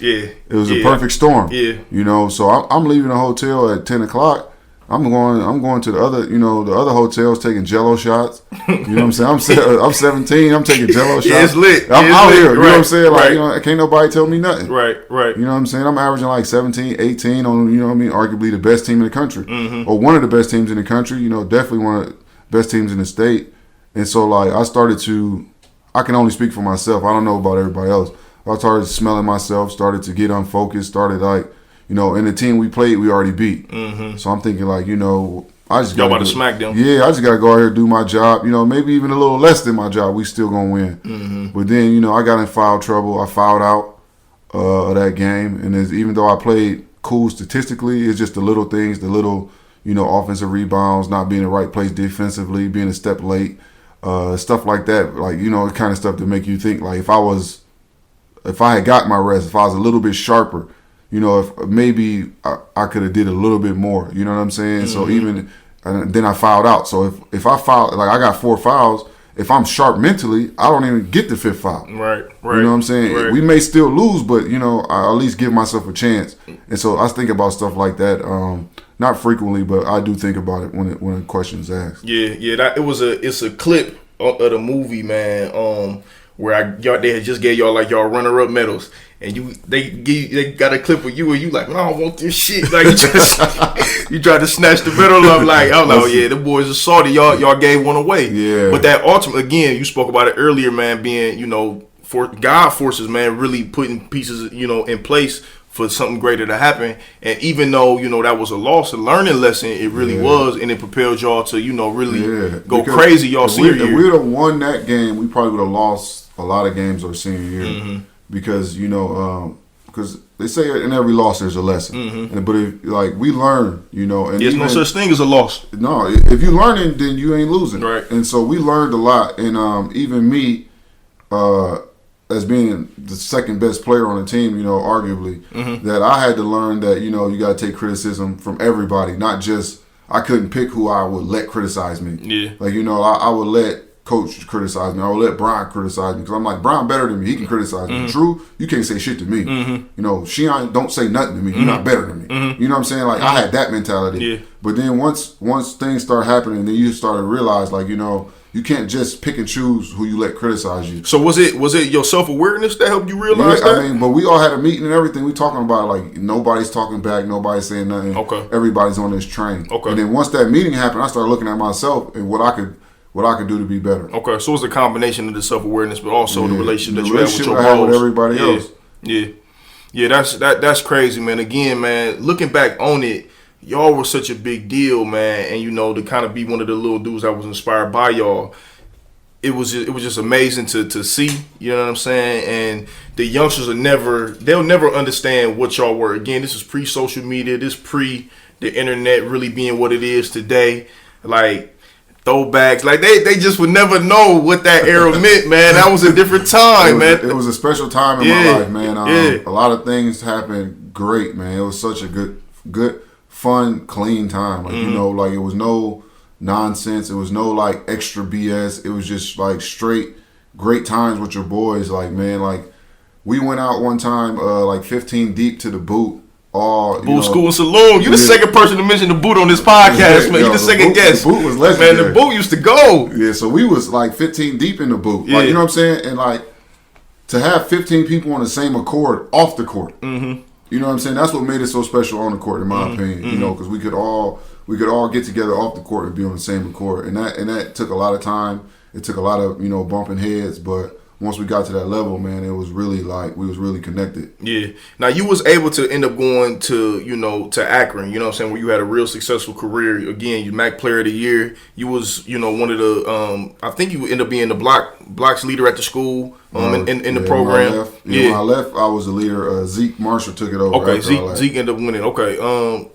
it was a perfect storm. Yeah. You know, so I'm leaving the hotel at 10 o'clock. I'm going to the other hotels taking Jello shots. You know what I'm saying? I'm 17. I'm taking Jello shots. Yeah, it's lit. I'm out here. You know what I'm saying? Like, you know, can't nobody tell me nothing. Right. You know what I'm saying? I'm averaging like 17, 18 on, you know what I mean, arguably the best team in the country. Or one of the best teams in the country. You know, definitely one of the best teams in the state. And so, like, I can only speak for myself. I don't know about everybody else. I started smelling myself, started to get unfocused, started, like, you know, in the team we played, we already beat. So I'm thinking, like, you know, I just got to smack them. Yeah, I just got to go out here and do my job. You know, maybe even a little less than my job. We still going to win. But then, you know, I got in foul trouble. I fouled out of that game. And even though I played cool statistically, it's just the little things, the little, you know, offensive rebounds, not being in the right place defensively, being a step late, stuff like that. Like, you know, the kind of stuff that make you think, like, if I had got my rest, if I was a little bit sharper, you know, if maybe I could have did a little bit more. You know what I'm saying? So then I fouled out. So if I fouled, like, I got 4 fouls. If I'm sharp mentally, I don't even get the 5th foul. Right. You know what I'm saying? Right. We may still lose, but, you know, I at least give myself a chance. And so I think about stuff like that. Not frequently, but I do think about it when a question is asked. Yeah. It's a clip of the movie, man. Where they had just gave y'all like y'all runner-up medals, and they got a clip of you and you like, I don't want this shit. Like, you tried to snatch the medal up. Like, I'm like, oh yeah, the boys are salty. Y'all gave one away. Yeah. But that ultimate, again, you spoke about it earlier, man. Being, you know, for God forces, man, really putting pieces, you know, in place for something greater to happen. And even though, you know, that was a loss, a learning lesson, it really was, and it propelled y'all to, you know, really go crazy y'all senior year. If we would have won that game, we probably would have lost a lot of games our senior year. Because, you know, because they say in every loss there's a lesson. But if like we learn, you know, and there's no such thing as a loss. No, if you learning, then you ain't losing. Right. And so we learned a lot, and even me, as being the second best player on the team, you know, arguably, that I had to learn that, you know, you got to take criticism from everybody, not just, I couldn't pick who I would let criticize me. Yeah. Like, you know, I would let Coach criticize me. I would let Brian criticize me because I'm like, Brian better than me. He can criticize me. Drew, you can't say shit to me. You know, Shion, don't say nothing to me. You're not better than me. You know what I'm saying? Like, I had that mentality. Yeah. But then once things start happening, then you start to realize, like, you know, you can't just pick and choose who you let criticize you. So was it your self-awareness that helped you realize that? I mean, but we all had a meeting and everything. We talking about, like, nobody's talking back, nobody's saying nothing. Okay. Everybody's on this train. Okay. And then once that meeting happened, I started looking at myself and what I could do to be better. Okay, so it's a combination of the self-awareness, but also the relationship that you have with your I had with bros. everybody else. Yeah. That's crazy, man. Again, man, looking back on it, y'all were such a big deal, man, and you know, to kind of be one of the little dudes that was inspired by y'all. It was just amazing to see, you know what I'm saying? And the youngsters they'll never understand what y'all were. Again, this is pre-social media, this pre the internet really being what it is today. Like, throwbacks, like they just would never know what that era meant, man. That was a different time, man. It was a special time in my life, man. A lot of things happened great, man. It was such a good, fun, clean time. Like, you know, like, it was no nonsense. It was no, like, extra BS. It was just, like, straight great times with your boys. Like, man, like, we went out one time, like, 15 deep to the boot. Boot School and Saloon. You the second person to mention the boot on this podcast, man. You the second guest. The boot was legendary. Man, the boot used to go. Yeah, so we was like 15 deep in the boot. Like, you know what I'm saying? And like, to have 15 people on the same accord off the court. You know what I'm saying? That's what made it so special on the court, in my opinion. You know, because we could all get together off the court and be on the same accord. And that took a lot of time. It took a lot of, you know, bumping heads, but once we got to that level, man, it was really like we was really connected. Yeah. Now, you was able to end up going to, you know, to Akron, you know what I'm saying, where you had a real successful career. Again, you MAC Player of the Year. You was, you know, one of the, I think you ended up being the blocks leader at the school in the program. When I left, I was the leader. Zeke Marshall took it over. Okay, Zeke ended up winning. Okay.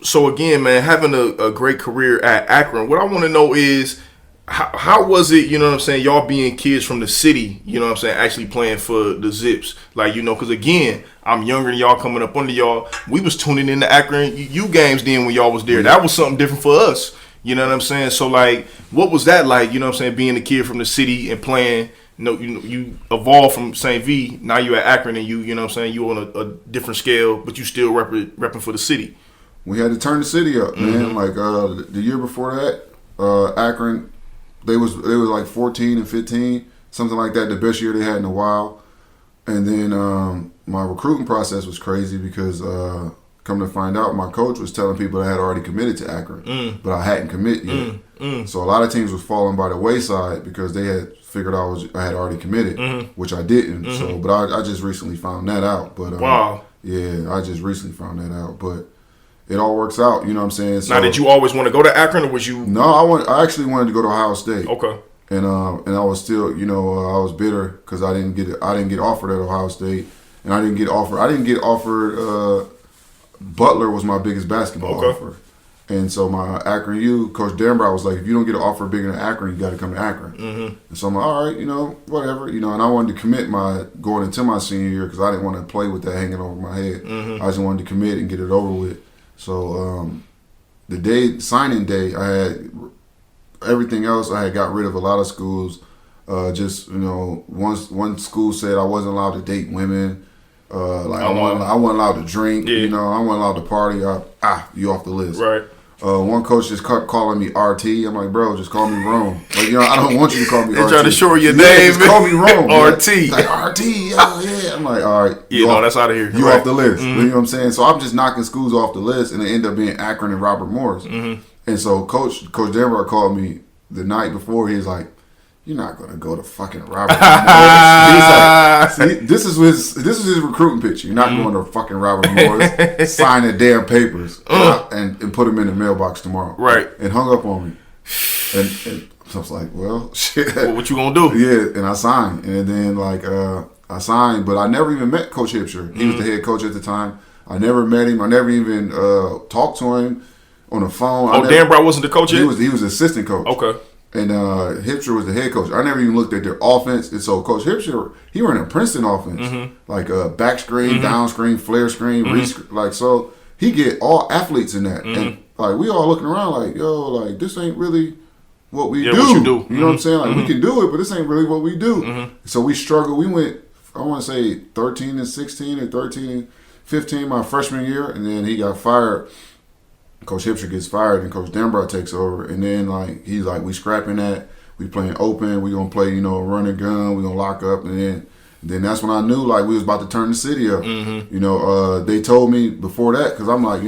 So, again, man, having a great career at Akron, what I want to know is, how was it, you know what I'm saying, y'all being kids from the city, you know what I'm saying, actually playing for the Zips? Like, you know, because, again, I'm younger than y'all coming up under y'all. We was tuning in to Akron U games then when y'all was there. That was something different for us, you know what I'm saying? So, like, what was that like, you know what I'm saying, being a kid from the city and playing, you evolved from St. V, now you at Akron and you know what I'm saying, you on a different scale, but you still repping for the city. We had to turn the city up, man. Like, the year before that, Akron, They was like 14 and 15, something like that, the best year they had in a while. And then my recruiting process was crazy because come to find out, my coach was telling people that I had already committed to Akron, but I hadn't committed yet. So a lot of teams was falling by the wayside because they had figured I had already committed, which I didn't. So, but I just recently found that out. But wow. Yeah, I just recently found that out. But it all works out, you know what I'm saying? So, now, did you always want to go to Akron, or was you? No, I actually wanted to go to Ohio State. Okay. And I was still, you know, I was bitter because I didn't get offered at Ohio State, and I didn't get offered. Butler was my biggest basketball offer, and so my Akron U coach Denbrow was like, if you don't get an offer bigger than Akron, you got to come to Akron. And so I'm like, all right, you know, whatever, you know. And I wanted to commit going into my senior year because I didn't want to play with that hanging over my head. I just wanted to commit and get it over with. So the signing day, I had everything else. I had got rid of a lot of schools. Just, you know, one school said I wasn't allowed to date women. Like I wasn't allowed to drink. You know, I wasn't allowed to party. You off the list. Right. One coach just kept calling me RT. I'm like, bro, just call me Rome. Like, you know, I don't want you to call me RT. They're trying to short your name. Just call me Rome. RT. Like, RT, yeah. I'm like, all right. That's out of here. You off the list. You know what I'm saying? So I'm just knocking schools off the list, and it ended up being Akron and Robert Morris. And so Coach Denver called me the night before. He was like, you're not gonna go to fucking Robert Morris. He's like, this is his recruiting pitch. You're not going to fucking Robert Morris, sign the damn papers, and put them in the mailbox tomorrow. Right. And hung up on me. And I was like, well, shit. Well, what you gonna do? Yeah, and I signed. And then like I signed, but I never even met Coach Hipsher. He was the head coach at the time. I never met him. I never even talked to him on the phone. Dan Brown wasn't the coach yet? He was the assistant coach. Okay. And Hipsher was the head coach. I never even looked at their offense. And so Coach Hipsher, he ran a Princeton offense. Like back screen, down screen, flare screen, like so he get all athletes in that. And like we all looking around like, yo, like this ain't really what we do. What you do. You know what I'm saying? Like we can do it, but this ain't really what we do. So we struggled. We went, I want to say 13-16 or 13-15 my freshman year, and then he got fired. Coach Hipsher gets fired, and Coach Denbrough takes over. And then like he's like, we scrapping that. We playing open. We gonna play, run and gun. We gonna lock up, and then that's when I knew like we was about to turn the city up. They told me before that because I'm like, I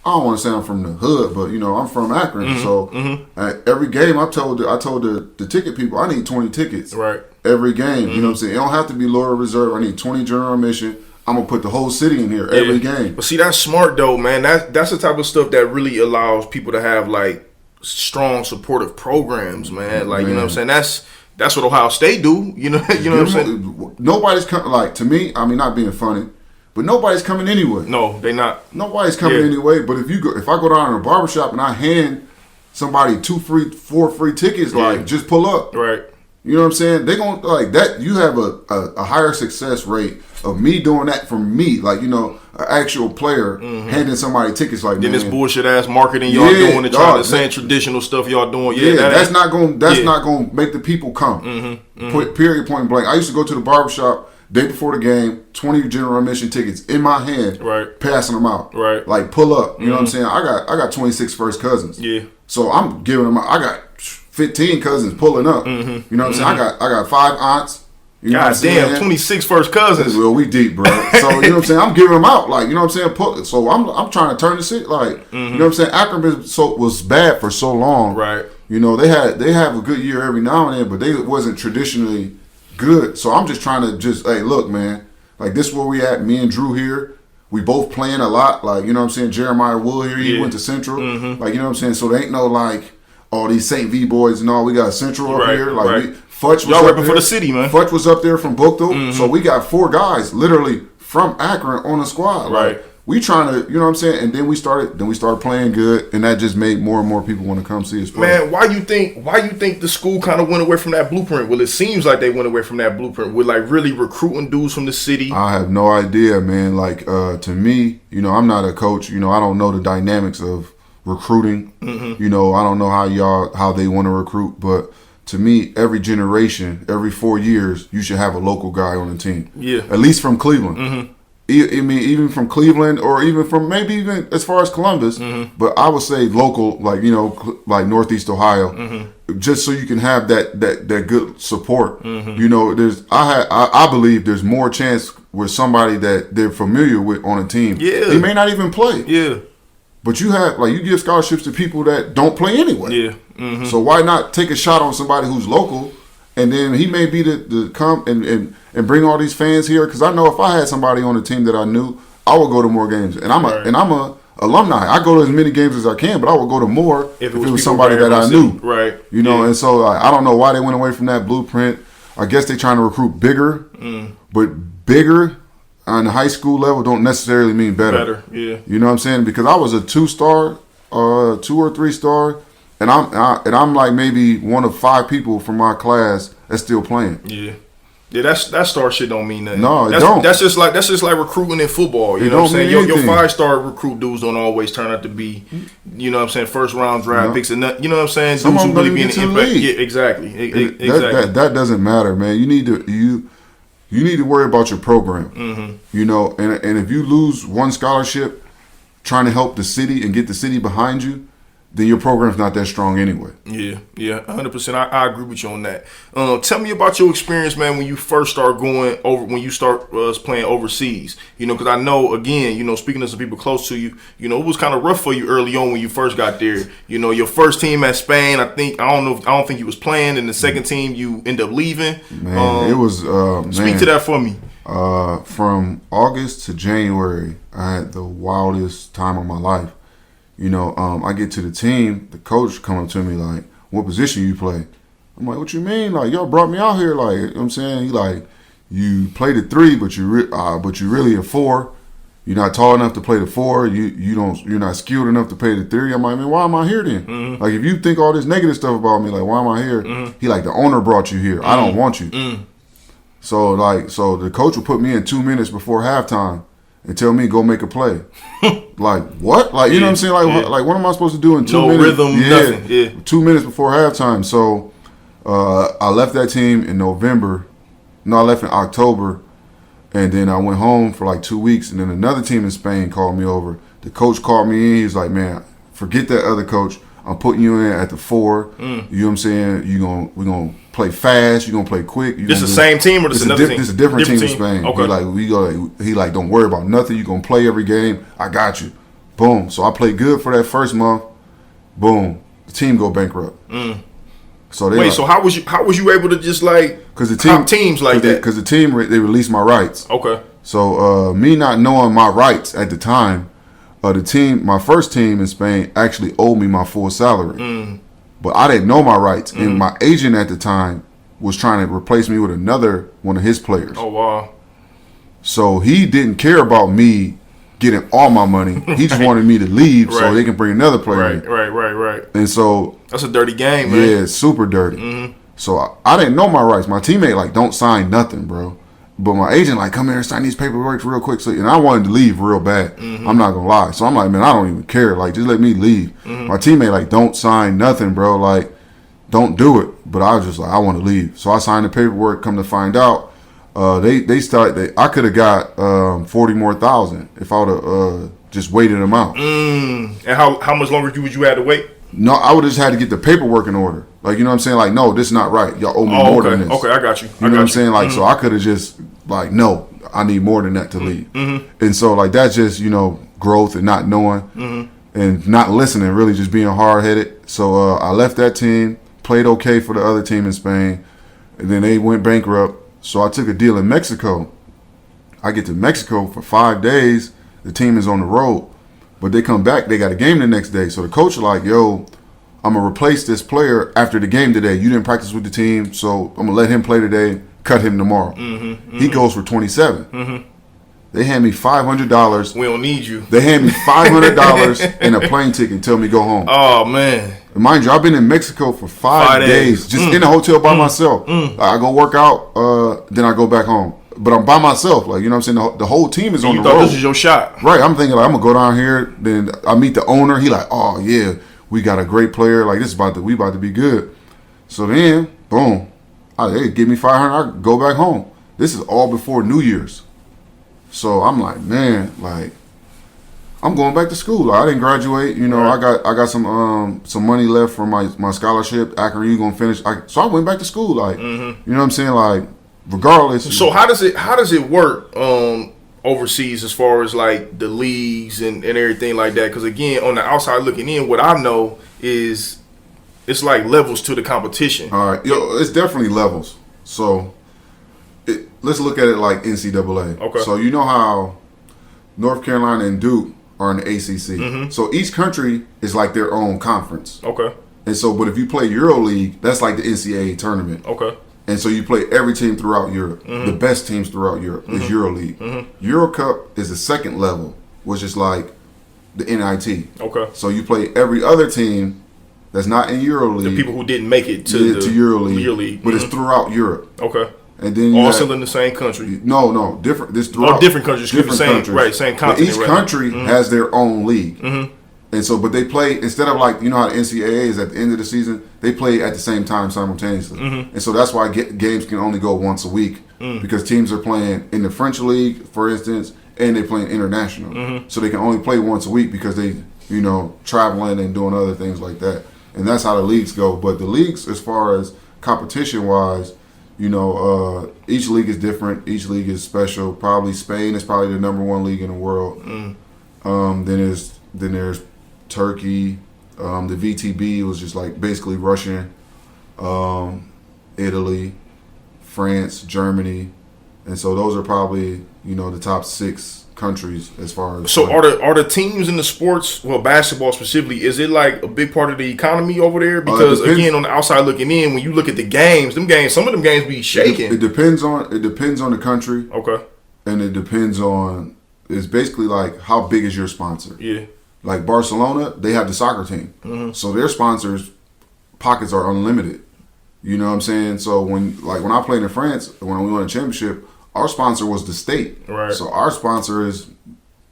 don't want to say I'm from the hood, but I'm from Akron. So at every game I told the ticket people I need 20 tickets. Right. Every game. You know what I'm saying? It don't have to be lower reserve. I need 20 general admission. I'm gonna put the whole city in here every game. But see, that's smart though, man. That's the type of stuff that really allows people to have like strong supportive programs, man. Like you know what I'm saying? That's what Ohio State do. You know what I'm saying? Nobody's coming. Like to me, I mean, not being funny, but nobody's coming anyway. No, they not. Nobody's coming anyway. But if I go down to a barbershop and I hand somebody 4 free tickets, like just pull up. Right. You know what I'm saying? They gonna like that. You have a higher success rate of me doing that from me, like an actual player handing somebody tickets. Like then this bullshit ass marketing y'all doing and trying to say traditional stuff y'all doing. That's not gonna make the people come. Period. Point blank. I used to go to the barbershop day before the game, 20 general admission tickets in my hand, right, passing them out, right, like pull up. You know what I'm saying? I got 26 first cousins. Yeah. So I'm giving them. I got 15 cousins pulling up. You know what I'm saying? I got 5 aunts. You know God damn, 26 first cousins. Well, we deep, bro. So you know what I'm saying? I'm giving them out, like you know what I'm saying. So I'm trying to turn the city, like you know what I'm saying. Akron was bad for so long, right? They have a good year every now and then, but they wasn't traditionally good. So I'm just trying to hey, look, man, like this is where we at. Me and Drew here, we both playing a lot, like you know what I'm saying. Jeremiah Wool here, he went to Central, like you know what I'm saying. So there ain't no like all these St. V boys and all. We got Central up here, like Futch was y'all up repping for the city, man. Futch was up there from Bookville, so we got 4 guys literally from Akron on the squad. Right. Like, we trying to, you know what I'm saying, and then we started playing good, and that just made more and more people want to come see us play. Man, why you think the school kind of went away from that blueprint? Well, it seems like they went away from that blueprint with like really recruiting dudes from the city. I have no idea, man. Like to me, I'm not a coach. I don't know the dynamics of recruiting. I don't know how they want to recruit, but to me, every generation, every 4 years, you should have a local guy on the team. Yeah. At least from Cleveland. I mean, even from Cleveland, or even from maybe even as far as Columbus. But I would say local, like like Northeast Ohio, just so you can have that good support. I believe there's more chance with somebody that they're familiar with on a team. Yeah. They may not even play. Yeah. But you give scholarships to people that don't play anyway. Yeah. So why not take a shot on somebody who's local, and then he may be the come and bring all these fans here? Because I know if I had somebody on the team that I knew, I would go to more games. And I'm a alumni. I go to as many games as I can, but I would go to more if it was somebody that I knew. Right. And so I don't know why they went away from that blueprint. I guess they're trying to recruit bigger, but bigger on the high school level don't necessarily mean better. Yeah. You know what I'm saying? Because I was a 2-star, 2 or 3-star, and I'm like maybe one of 5 people from my class that's still playing. Yeah. Yeah, that star shit don't mean nothing. No, it don't. That's just like recruiting in football. You know what I'm saying? Your 5-star recruit dudes don't always turn out to be, you know what I'm saying, first round draft picks and you know what I'm saying? Some dudes of who them really be in the impact. league. Yeah, exactly. That doesn't matter, man. You need to worry about your program. And if you lose one scholarship trying to help the city and get the city behind you, then your program's not that strong anyway. Yeah, 100%. I agree with you on that. Tell me about your experience, man, when you first start when you start playing overseas. Because I know, again, speaking to some people close to you, it was kind of rough for you early on when you first got there. Your first team at Spain, I don't think you was playing, and the second team you end up leaving. Man, it was. Speak to that for me. From August to January, I had the wildest time of my life. I get to the team, the coach come up to me like, "What position you play?" I'm like, "What you mean? Like, y'all brought me out here, like," you know what I'm saying? He like, you play the 3, but you really a 4. You're not tall enough to play the 4. You're not skilled enough to play the 3. I'm like, man, why am I here then? Mm-hmm. Like, if you think all this negative stuff about me, like, why am I here? Mm-hmm. He like, the owner brought you here. I don't want you. Mm-hmm. So the coach would put me in 2 minutes before halftime and tell me go make a play. Like, what? Like, you know what I'm saying? Like what am I supposed to do in 2 minutes? No rhythm, nothing. Yeah. 2 minutes before halftime. So I left that team in November. No, I left in October. And then I went home for like 2 weeks. And then another team in Spain called me over. The coach called me in. He was like, man, forget that other coach. I'm putting you in at the 4. You know what I'm saying? We're gonna play fast. You're gonna play quick. This the same team or this another team? This is a different team in Spain. Okay. He like, don't worry about nothing. You're gonna play every game. I got you. Boom. So I played good for that first month. Boom. The team go bankrupt. So so how was you able to just like the top teams like that? Because the team they released my rights. Okay. So me not knowing my rights at the time, my first team in Spain actually owed me my full salary. But I didn't know my rights, and my agent at the time was trying to replace me with another one of his players. Oh wow! So he didn't care about me getting all my money. He just wanted me to leave so they can bring another player in. Right. And so that's a dirty game, man. Yeah, super dirty. So I didn't know my rights. My teammate like, don't sign nothing, bro. But my agent like, come here and sign these paperwork real quick. So, and I wanted to leave real bad. I'm not gonna lie. So I'm like, man, I don't even care. Like, just let me leave. My teammate like, don't sign nothing, bro. Like, don't do it. But I was just like, I want to leave. So I signed the paperwork. Come to find out, I could have got 40 more thousand if I would have just waited them out. And how much longer would you have to wait? No, I would have just had to get the paperwork in order. Like, you know what I'm saying? Like, no, this is not right. Y'all owe me more than this. Okay, I got you. You know what I'm saying? Like, so I could have just, like, no, I need more than that to leave. And so, like, that's just, you know, growth and not knowing and not listening, really just being hard-headed. So I left that team, played okay for the other team in Spain, and then they went bankrupt. So I took a deal in Mexico. I get to Mexico for 5 days. The team is on the road. But they come back, they got a game the next day. So the coach is like, yo, I'm going to replace this player after the game today. You didn't practice with the team, so I'm going to let him play today, cut him tomorrow. He goes for 27. They hand me $500. We don't need you. They hand me $500 and a plane ticket and tell me go home. Oh, man. And mind you, I've been in Mexico for 5 days, just in a hotel by myself. I go work out, then I go back home. But I'm by myself, like, you know what I'm saying? The whole team is on the road. You thought this was your shot. Right, I'm thinking, like, I'm going to go down here, then I meet the owner. He like, oh, yeah, we got a great player. Like, we about to be good. So then, boom, they give me $500, I go back home. This is all before New Year's. So I'm like, man, like, I'm going back to school. Like, I didn't graduate. You know, right. I got some money left from my scholarship. Akron, you going to finish. So I went back to school. Like, you know what I'm saying? Like, regardless. So how does it work overseas as far as like the leagues and everything like that? Because again, on the outside looking in, what I know is it's like levels to the competition. All right, it's definitely levels. So let's look at it like NCAA. Okay. So you know how North Carolina and Duke are in the ACC. So each country is like their own conference. Okay. And so, but if you play EuroLeague, that's like the NCAA tournament. Okay. And so you play every team throughout Europe. The best teams throughout Europe is EuroLeague. Euro Cup is the second level, which is like the NIT. Okay. So you play every other team that's not in EuroLeague. The people who didn't make it to EuroLeague. But it's throughout Europe. Okay. And then all still in the same country. No, different. This throughout different countries. Different countries. Right, same continent. But each country has their own league. And so, but they play, instead of like, you know how the NCAA is at the end of the season, they play at the same time simultaneously. And so that's why games can only go once a week because teams are playing in the French league, for instance, and they're playing international. So they can only play once a week because they, you know, traveling and doing other things like that. And that's how the leagues go. But the leagues, as far as competition-wise, you know, each league is different. Each league is special. Probably Spain is probably the number one league in the world. Then there's Turkey, the VTB was just like basically Russian, Italy, France, Germany, and so those are probably, you know, the top 6 countries as far as. So are the teams in the sports, well, basketball specifically, is it like a big part of the economy over there? Because again, on the outside looking in, when you look at the games, some of them games be shaking. It depends on the country. Okay. And it depends on. It's basically like how big is your sponsor? Yeah. Like Barcelona, they have the soccer team, so their sponsors' pockets are unlimited. You know what I'm saying? So when I played in France, when we won a championship, our sponsor was the state. Right. So our sponsor is,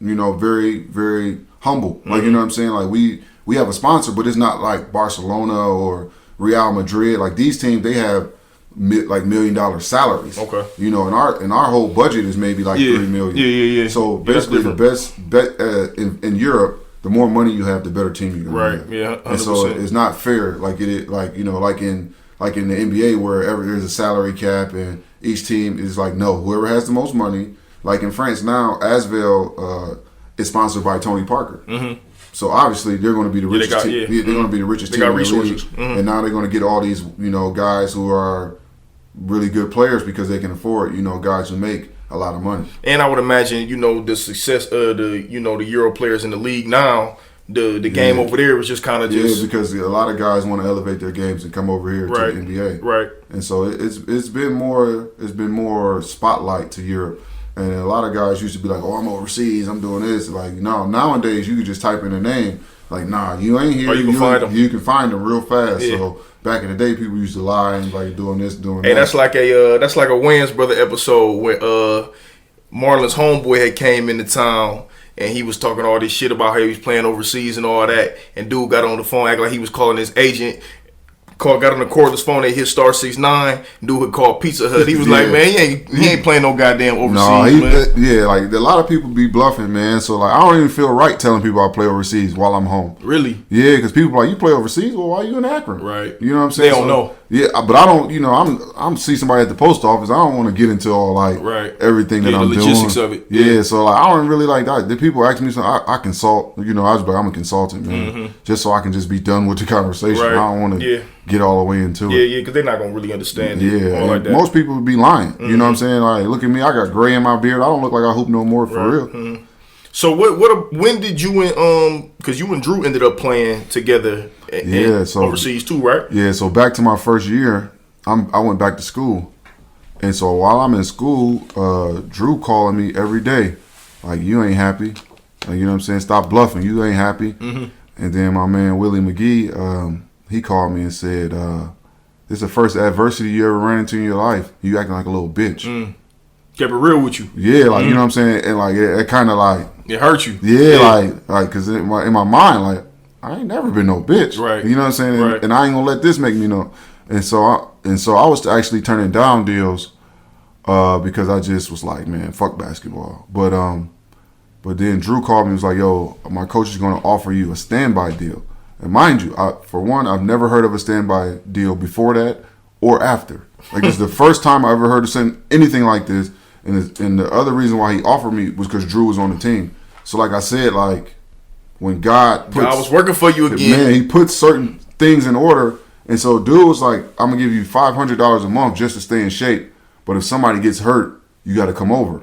very, very humble. Like, you know what I'm saying? Like we have a sponsor, but it's not like Barcelona or Real Madrid. Like these teams, they have $1 million salaries. Okay. And our whole budget is maybe like $3 million. Yeah. So basically, the best bet in Europe, the more money you have, the better team you're gonna have. Right. Yeah. 100%. And so it's not fair, like it is, like in the NBA where there's a salary cap and each team is like, no, whoever has the most money. Like in France now, Asvel is sponsored by Tony Parker. Mm-hmm. So obviously they're going to be the richest team. They're going to be the richest team. They got resources. And now they're going to get all these, guys who are really good players because they can afford, guys who make a lot of money. And I would imagine, the success of the Euro players in the league now, the game over there was just kind of just... Yeah, because a lot of guys want to elevate their games and come over here to the NBA. Right. And so it's been more spotlight to Europe. And a lot of guys used to be like, oh, I'm overseas, I'm doing this. Like, no, nowadays you can just type in a name. Like, nah, you ain't here. Or you can find them. You can find them real fast. Yeah. So back in the day, people used to lie and like doing this, doing that. Hey, that's like a Wayans brother episode where Marlon's homeboy had came into town and he was talking all this shit about how he was playing overseas and all that. And dude got on the phone, acting like he was calling his agent. Got on the cordless phone. They hit *69. Dude had called Pizza Hut. He was like, man, he ain't playing no goddamn overseas. Man. Like a lot of people be bluffing, man. So like, I don't even feel right telling people I play overseas while I'm home. Really? Yeah, because people are like, you play overseas? Well, why are you in Akron? Right. You know what I'm saying? They don't know. Yeah, but I don't. I'm see somebody at the post office. I don't want to get into all like everything that I'm doing. The logistics of it. Yeah, so like I don't really like that. The people ask me something, I consult. I was like, I'm a consultant, man, just so I can just be done with the conversation. Right. I don't want to get all the way into it. Yeah, because they're not gonna really understand it. Yeah, like that. Most people would be lying. You know what I'm saying? Like, look at me, I got gray in my beard. I don't look like I hoop no more for real. So when did you and because you and Drew ended up playing together? So overseas too, right? Yeah. So back to my first year, I went back to school, and so while I'm in school, Drew calling me every day, like, you ain't happy, like, you know what I'm saying? Stop bluffing, you ain't happy. And then my man Willie McGee, he called me and said, "This is the first adversity you ever ran into in your life. You acting like a little bitch." Kept it real with you. Yeah, like you know what I'm saying, and like it kind of like it hurt you. Yeah, like because in my mind, like, I ain't never been no bitch. Right. You know what I'm saying? Right. And I ain't gonna let this make me know. And so I was actually turning down deals because I just was like, man, fuck basketball. But then Drew called me and was like, yo, my coach is gonna offer you a standby deal. And mind you, for one, I've never heard of a standby deal before that or after. Like, it's the first time I ever heard of anything like this. And the other reason why he offered me was because Drew was on the team. So like I said, like, when God was working for you again. Man, he put certain things in order. And so dude was like, I'm going to give you $500 a month just to stay in shape. But if somebody gets hurt, you got to come over.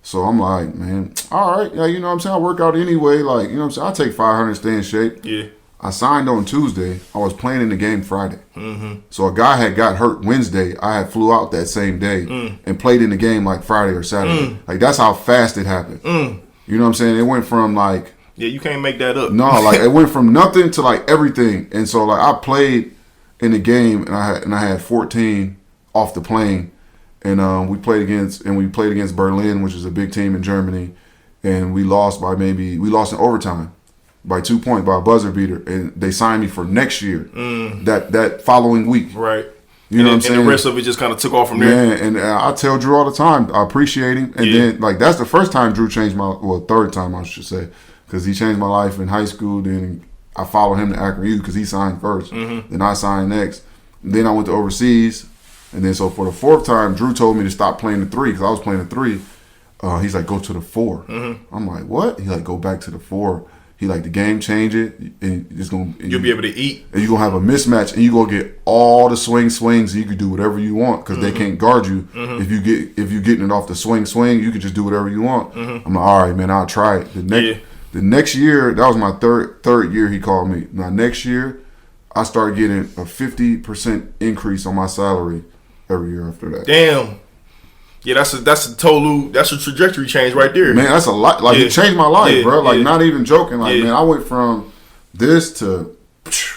So I'm like, man, all right. Yeah, you know what I'm saying? I work out anyway. Like, you know what I'm saying? I'll take $500 to stay in shape. Yeah. I signed on Tuesday. I was playing in the game Friday. So a guy had got hurt Wednesday. I had flew out that same day and played in the game like Friday or Saturday. Like, that's how fast it happened. You know what I'm saying? It went from like... Yeah, you can't make that up. No, like, it went from nothing to like everything. And so like I played in the game and I had 14 off the plane. And we played against Berlin, which is a big team in Germany. And we lost in overtime. By 2 points, by a buzzer beater, and they signed me for next year. That following week, right? You know what I'm saying? And the rest of it just kind of took off from there. Yeah, and I tell Drew all the time, I appreciate him. And then, like, that's the first time Drew changed third time I should say, because he changed my life in high school. Then I followed him to Akron U because he signed first. Then I signed next. And then I went to overseas, and then so for the fourth time, Drew told me to stop playing the 3 because I was playing the 3. He's like, go to the 4. I'm like, what? He's like, go back to the 4. He like the game change it, and it's gonna. You'll be able to eat, and you're gonna have a mismatch, and you gonna get all the swings. And you can do whatever you want because they can't guard you. If you getting it off the swing, you can just do whatever you want. I'm like, all right, man, I'll try it. The next year, that was my third year. He called me. Now next year, I started getting a 50% increase on my salary every year after that. Damn. Yeah, that's a trajectory change right there. Man, that's a lot. Like it changed my life, bro. Like not even joking. Like man, I went from this to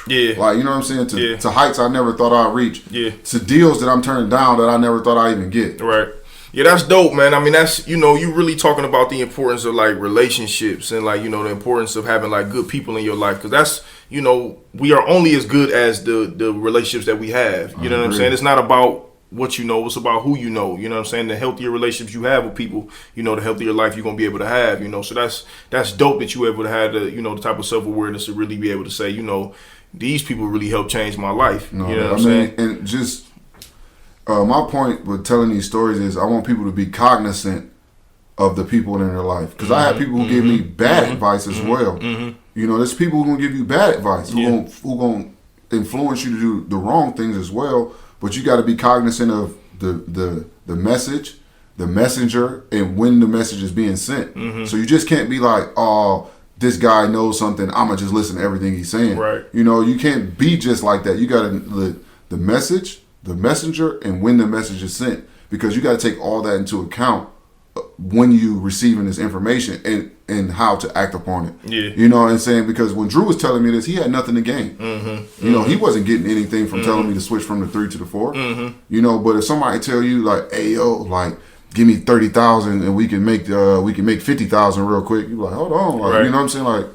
like you know what I'm saying to heights I never thought I'd reach. To deals that I'm turning down that I never thought I'd even get. Right. Yeah, that's dope, man. I mean, that's you really talking about the importance of like relationships and like the importance of having like good people in your life because that's we are only as good as the relationships that we have. You know what I'm saying? It's not about what it's about who you know what I'm saying? The healthier relationships you have with people, the healthier life you're gonna be able to have, so that's dope that you're able to have the type of self-awareness to really be able to say, these people really helped change my life. No, you know what I'm saying? And just my point with telling these stories is I want people to be cognizant of the people in their life because I have people who give me bad advice as well. There's people who gonna give you bad advice who gonna influence you to do the wrong things as well. But you got to be cognizant of the message, the messenger, and when the message is being sent. So you just can't be like, oh, this guy knows something. I'm gonna just listen to everything he's saying. Right. You can't be just like that. You got to the message, the messenger, and when the message is sent, because you got to take all that into account when you receiving this information and how to act upon it. Yeah. You know what I'm saying? Because when Drew was telling me this, he had nothing to gain. He wasn't getting anything from telling me to switch from the 3 to the 4. But if somebody tell you like, hey yo, like give me 30,000 and we can make 50,000 real quick, you like, hold on, like, right. You know what I'm saying? Like,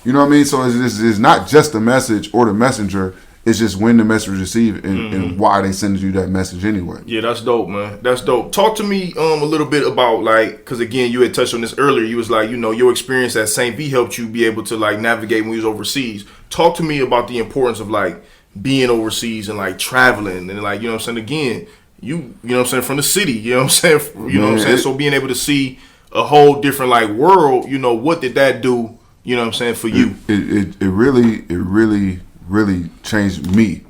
you know what I mean? So it's not just the message or the messenger. It's just when the message is received and why they send you that message anyway. Yeah, that's dope, man. That's dope. Talk to me a little bit about like, because again, you had touched on this earlier. You was like, your experience at St. V helped you be able to like navigate when you was overseas. Talk to me about the importance of like being overseas and like traveling and like, I'm saying, again, you know what I'm saying, from the city, you know what I'm saying? You know what I'm saying? So being able to see a whole different like world, what did that do, you know what I'm saying, for you? It really changed me.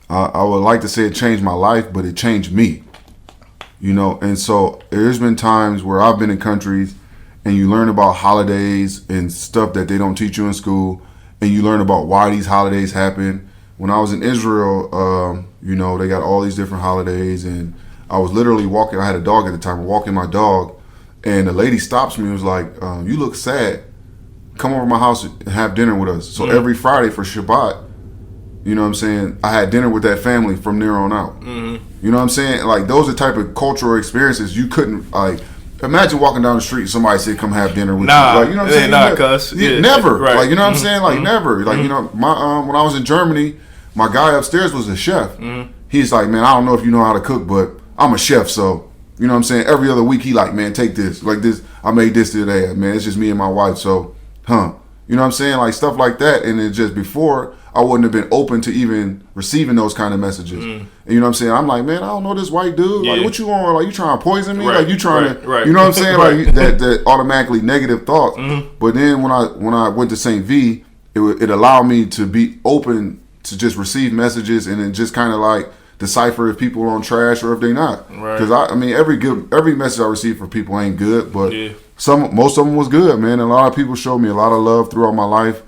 I would like to say it changed my life, but it changed me. And so there's been times where I've been in countries and you learn about holidays and stuff that they don't teach you in school, and you learn about why these holidays happen. When I was in Israel, they got all these different holidays, and I was literally walking. I had a dog at the time, walking my dog, and the lady stops me and was like, you look sad. Come over to my house and have dinner with us. So every Friday for Shabbat, you know what I'm saying, I had dinner with that family from there on out. You know what I'm saying? Like, those are the type of cultural experiences you couldn't, like, imagine walking down the street and somebody said, come have dinner with you. Like, you know what I'm saying? Never. Right. Like, you know what I'm saying? Like, never. Like, my when I was in Germany, my guy upstairs was a chef. He's like, man, I don't know if you know how to cook, but I'm a chef, so, you know what I'm saying? Every other week, he like, man, take this. Like this, I made this today. Man, it's just me and my wife, so, you know what I'm saying? Like, stuff like that. And then just before, I wouldn't have been open to even receiving those kind of messages. And you know what I'm saying? I'm like, man, I don't know this white dude. Like, what you want? Like, you trying to poison me? Like, you trying to, you know what I'm saying? Like, that automatically negative thoughts. But then when I went to St. V, it allowed me to be open to just receive messages and then just kind of like decipher if people are on trash or if they're not. Because I mean, every message I receive from people ain't good, but most of them was good, man. And a lot of people showed me a lot of love throughout my life.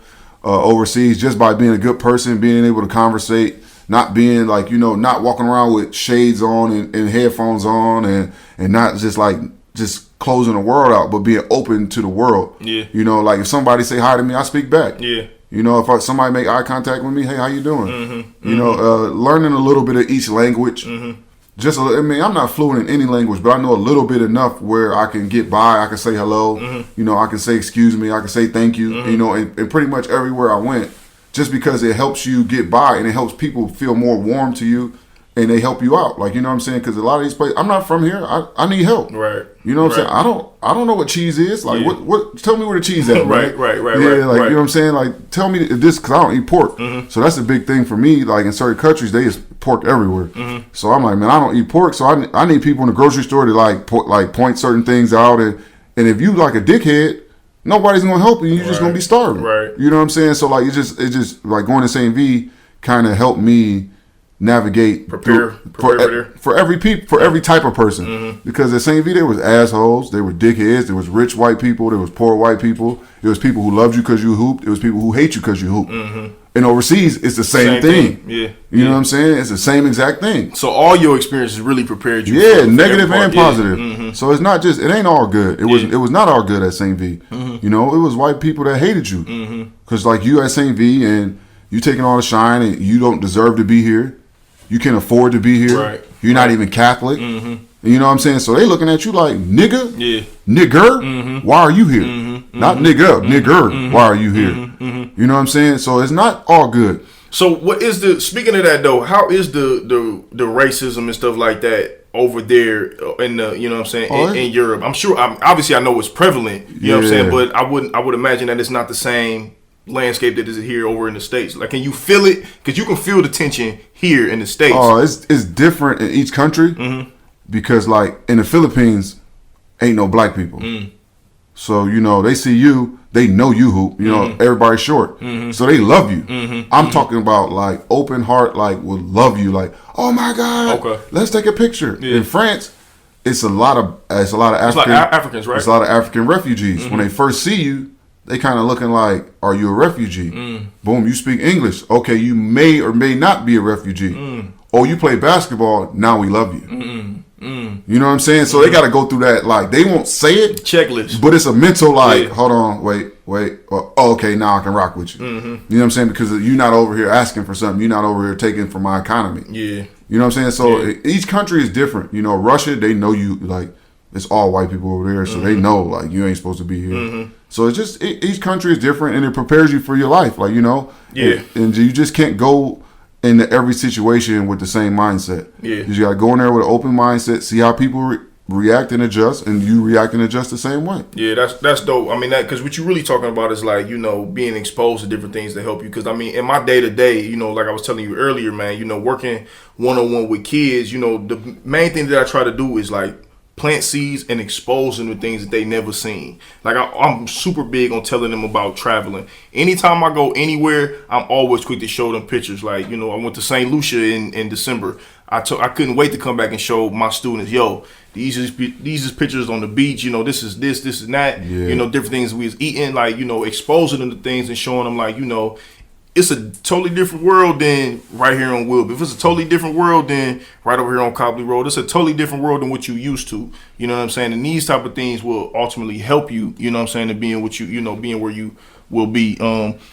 Overseas, just by being a good person, being able to conversate, not being like, not walking around with shades on and headphones on and not just closing the world out, but being open to the world. Like if somebody say hi to me, I speak back. If somebody make eye contact with me, hey, how you doing? Learning a little bit of each language. I'm not fluent in any language, but I know a little bit enough where I can get by. I can say hello. I can say excuse me. I can say thank you. And pretty much everywhere I went, just because it helps you get by and it helps people feel more warm to you and they help you out. Like, you know what I'm saying? Because a lot of these places, I'm not from here. I need help. Right. You know what I'm saying? I don't know what cheese is. Like, what? Tell me where the cheese at. Right. You know what I'm saying? Like, tell me this, because I don't eat pork. So that's a big thing for me. Like, in certain countries, they just pork everywhere. So I'm like, man, I don't eat pork. So I need people in the grocery store to like point certain things out. And if you like a dickhead, nobody's gonna help you. You're just gonna be starving. Right. You know what I'm saying? So like it just like going to St. V kind of helped me navigate prepare for every type of person. Because at St. V there was assholes, there were dickheads, there was rich white people, there was poor white people, there was people who loved you because you hooped, there was people who hate you because you hooped. And overseas it's the same thing. Yeah. You know what I'm saying? It's the same exact thing. So all your experiences really prepared you. Yeah, negative and positive. So it's not just, it ain't all good. It was not all good at St. V. You know, it was white people that hated you. Because like you at St. V and you taking all the shine and you don't deserve to be here. You can't afford to be here. Right. You're not even Catholic. You know what I'm saying? So they looking at you like, nigga, nigger, why are you here? Not nigga, nigger, why are you here? You know what I'm saying? So it's not all good. So what is speaking of that though, how is the racism and stuff like that over there in the, you know what I'm saying, in Europe? I'm sure, obviously I know it's prevalent, you know what I'm saying, but I would imagine that it's not the same landscape that is here over in the States. Like, can you feel it? Because you can feel the tension here in the States. Oh, it's different in each country because like in the Philippines ain't no black people. So, you know, they see you, they know you hoop, you know, everybody's short. So they love you. I'm talking about like open heart, like would love you, like, oh my God, let's take a picture. In France, it's a lot of Africans, right? It's a lot of African refugees. When they first see you, they kind of looking like, are you a refugee? Boom, you speak English. Okay, you may or may not be a refugee. Oh, you play basketball, now we love you. You know what I'm saying? So they got to go through that, like, they won't say it. Checklist. But it's a mental, like, hold on, wait. Oh, okay, now I can rock with you. You know what I'm saying? Because you're not over here asking for something. You're not over here taking from my economy. You know what I'm saying? So each country is different. You know, Russia, they know you, like, it's all white people over there. So they know, like, you ain't supposed to be here. So it's just, each country is different and it prepares you for your life. Like, you know, and you just can't go into every situation with the same mindset. You got to go in there with an open mindset, see how people react and adjust, and you react and adjust the same way. Yeah, that's dope. I mean, that because what you're really talking about is like, you know, being exposed to different things to help you. Because I mean, in my day to day, you know, like I was telling you earlier, man, you know, working 1-on-1 with kids, you know, the main thing that I try to do is like plant seeds and expose them to things that they never seen. Like I'm super big on telling them about traveling. Anytime I go anywhere, I'm always quick to show them pictures. Like, you know, I went to St. Lucia in December. I couldn't wait to come back and show my students, yo, these is pictures on the beach. You know, this is and that. You know, different things we was eating. Like, you know, exposing them to things and showing them, like, you know, it's a totally different world than right here on Wilby. If it's a totally different world than right over here on Copley Road, it's a totally different world than what you used to. You know what I'm saying? And these type of things will ultimately help you, you know what I'm saying, to being what you know, being where you will be.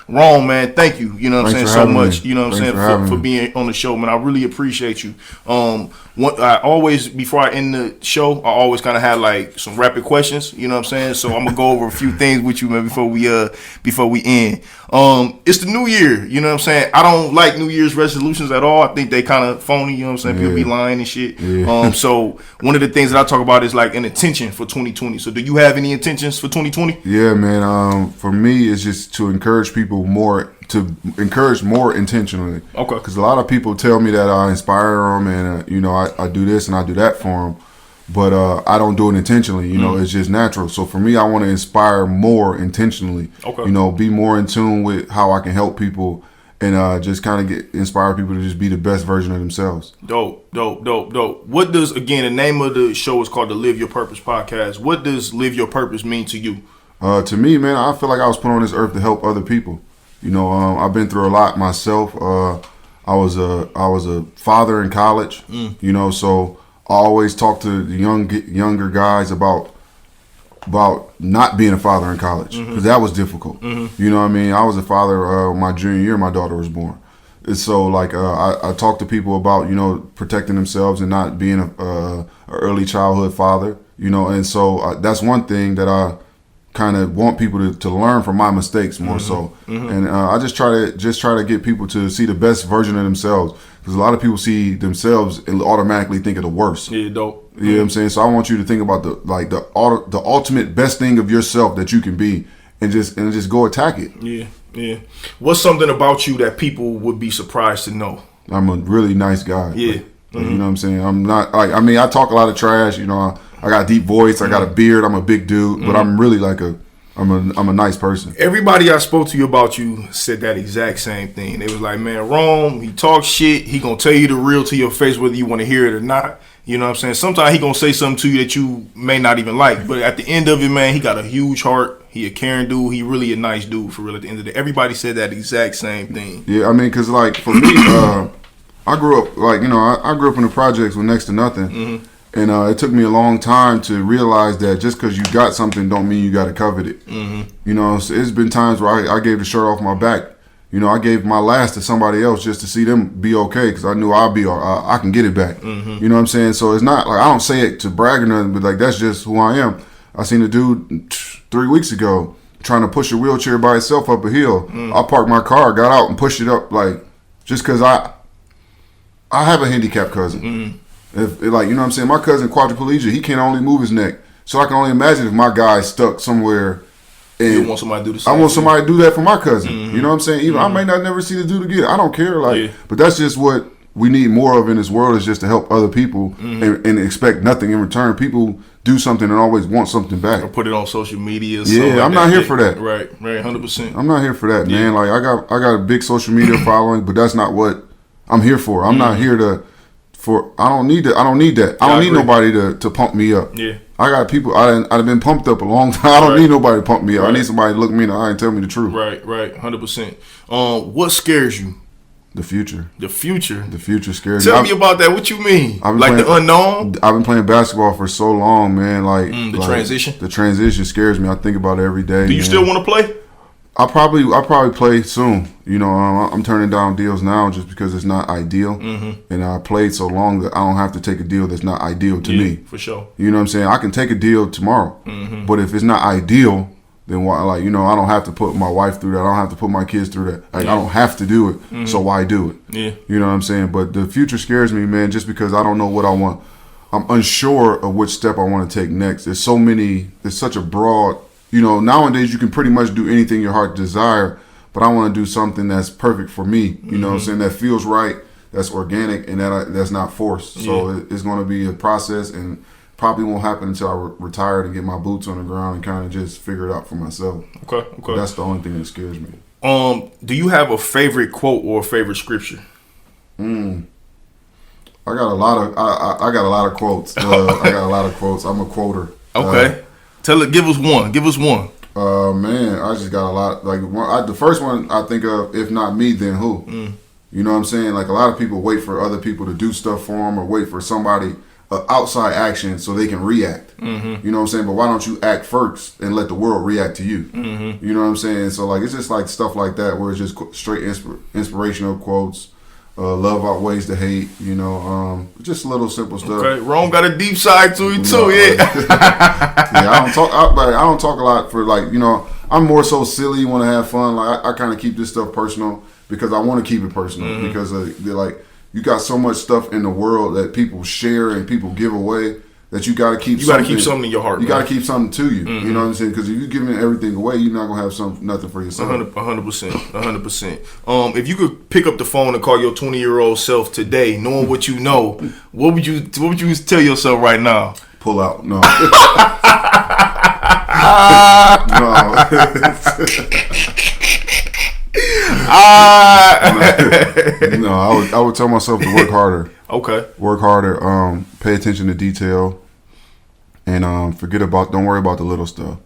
Wrong, man. Thank you. You know what I'm saying? So much. You know what I'm saying? For being on the show, man. I really appreciate you. I always, before I end the show, I always kind of have like some rapid questions. You know what I'm saying? So I'm gonna go over a few things with you, man, before we end. It's the new year. You know what I'm saying? I don't like New Year's resolutions at all. I think they kind of phony. You know what I'm saying? People be lying and shit. So one of the things that I talk about is like an intention for 2020. So do you have any intentions for 2020? Yeah, man. For me, it's just to encourage people more, to encourage more intentionally. Okay. Because a lot of people tell me that I inspire them and, you know, I do this and I do that for them. But I don't do it intentionally. You know, it's just natural. So for me, I want to inspire more intentionally. Okay. You know, be more in tune with how I can help people and just kind of inspire people to just be the best version of themselves. Dope. What does, again, the name of the show is called the Live Your Purpose Podcast. What does Live Your Purpose mean to you? To me, man, I feel like I was put on this earth to help other people. You know, I've been through a lot myself. I was a father in college. You know, so I always talk to the younger guys about not being a father in college because that was difficult. You know what I mean? I was a father my junior year. My daughter was born. And so like I talk to people about, you know, protecting themselves and not being a early childhood father. You know, and so that's one thing that I kind of want people to learn from my mistakes more so. And I just try to get people to see the best version of themselves, because a lot of people see themselves and automatically think of the worst. Yeah, dope. You know what I'm saying? So I want you to think about the ultimate best thing of yourself that you can be, and just go attack it. Yeah. What's something about you that people would be surprised to know? I'm a really nice guy. Yeah. Like, you know what I'm saying? I'm not like, I mean, I talk a lot of trash, you know. I got a deep voice, I got a beard, I'm a big dude, but I'm really like I'm a nice person. Everybody I spoke to about you said that exact same thing. They was like, man, Rome, he talks shit. He gonna tell you the real to your face whether you want to hear it or not. You know what I'm saying? Sometimes he gonna say something to you that you may not even like. But at the end of it, man, he got a huge heart. He a caring dude. He really a nice dude for real at the end of the day. Everybody said that exact same thing. Yeah, I mean, because, like, for me, I grew up, like, I grew up in the projects with next to nothing. Mm-hmm. And it took me a long time to realize that just because you got something don't mean you got to covet it. Mm-hmm. So it's been times where I gave the shirt off my back. I gave my last to somebody else just to see them be okay because I knew I can get it back. Mm-hmm. You know what I'm saying? So it's not like I don't say it to brag or nothing, but like that's just who I am. I seen a dude 3 weeks ago trying to push a wheelchair by itself up a hill. I parked my car, got out and pushed it up like just because I have a handicapped cousin. Mm-hmm. If like you know what I'm saying, my cousin quadriplegic, he can only move his neck. So I can only imagine if my guy's stuck somewhere. And you want somebody to do the same. I want somebody to do that for my cousin. Mm-hmm. You know what I'm saying? Even I may not never see the dude again. I don't care. But that's just what we need more of in this world is just to help other people and expect nothing in return. People do something and always want something back. Or put it on social media. Yeah, I'm not here for that. Right, 100%. I'm not here for that, man. Like I got a big social media following, but that's not what I'm here for. I'm not here to. I don't need that. I don't need nobody to pump me up. Yeah. I got people. I've been pumped up a long time. I don't need nobody to pump me up. I need somebody to look me in the eye and tell me the truth. Right, 100%. What scares you? The future. The future. The future scares me. Tell me about that. What you mean? The unknown? I've been playing basketball for so long, man. Transition. The transition scares me. I think about it every day. Do you still want to play? I'll probably play soon. I'm turning down deals now just because it's not ideal. Mm-hmm. And I played so long that I don't have to take a deal that's not ideal to me. For sure. You know what I'm saying? I can take a deal tomorrow. Mm-hmm. But if it's not ideal, then why? I don't have to put my wife through that. I don't have to put my kids through that. I don't have to do it. Mm-hmm. So why do it? Yeah. You know what I'm saying? But the future scares me, man, just because I don't know what I want. I'm unsure of which step I want to take next. There's such a broad. Nowadays you can pretty much do anything your heart desire, but I want to do something that's perfect for me. You know what I'm saying? That feels right, that's organic, and that's not forced. So it's going to be a process and probably won't happen until I retire and get my boots on the ground and kind of just figure it out for myself. Okay. But that's the only thing that scares me. Do you have a favorite quote or a favorite scripture? I got a lot of I got a lot of quotes. I got a lot of quotes. I'm a quoter. Okay. Give us one. Man, I just got a lot. The first one I think of, if not me, then who? You know what I'm saying? Like a lot of people wait for other people to do stuff for them or wait for somebody outside action so they can react. Mm-hmm. You know what I'm saying? But why don't you act first and let the world react to you? Mm-hmm. You know what I'm saying? So it's just like stuff like that where it's just straight inspirational quotes. Love outweighs the hate, just little simple stuff. Okay, Rome got a deep side to it too, I don't talk a lot for I'm more so silly, want to have fun. I kind of keep this stuff personal because I want to keep it personal because you got so much stuff in the world that people share and people give away that you got to keep. You got to keep something in your heart. You got to keep something to you. Mm-hmm. You know what I'm saying? Because if you're giving everything away, you're not gonna have nothing for yourself. 100%. If you could pick up the phone and call your 20-year-old self today, knowing what you know, what would you tell yourself right now? Pull out. No. No, I would tell myself to work harder. Okay. Work harder. Pay attention to detail, and don't worry about the little stuff,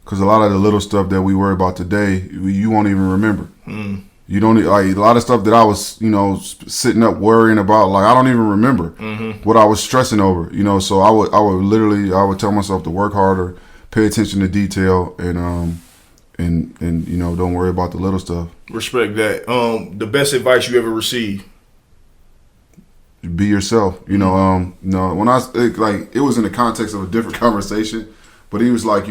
because a lot of the little stuff that we worry about today, you won't even remember. You don't a lot of stuff that I was sitting up worrying about. I don't even remember what I was stressing over. So I would tell myself to work harder, pay attention to detail, and don't worry about the little stuff. Respect that. The best advice you ever received? Be yourself. When it was in the context of a different conversation, but he was like,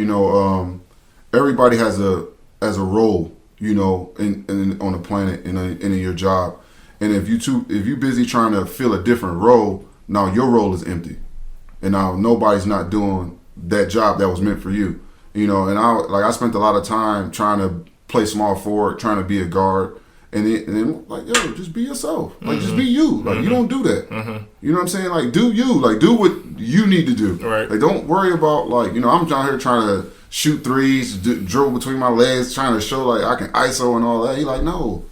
everybody has a role, in on the planet and in your job, and if you busy trying to fill a different role, now your role is empty, and now nobody's not doing that job that was meant for you. And I spent a lot of time trying to play small forward, trying to be a guard, and then just be yourself. Just be you. You don't do that. You know what I'm saying? Do you. Do what you need to do. Right. Like, don't worry about, like, you know, I'm down here trying to shoot threes, dribble between my legs, trying to show, like, I can ISO and all that. He like, no,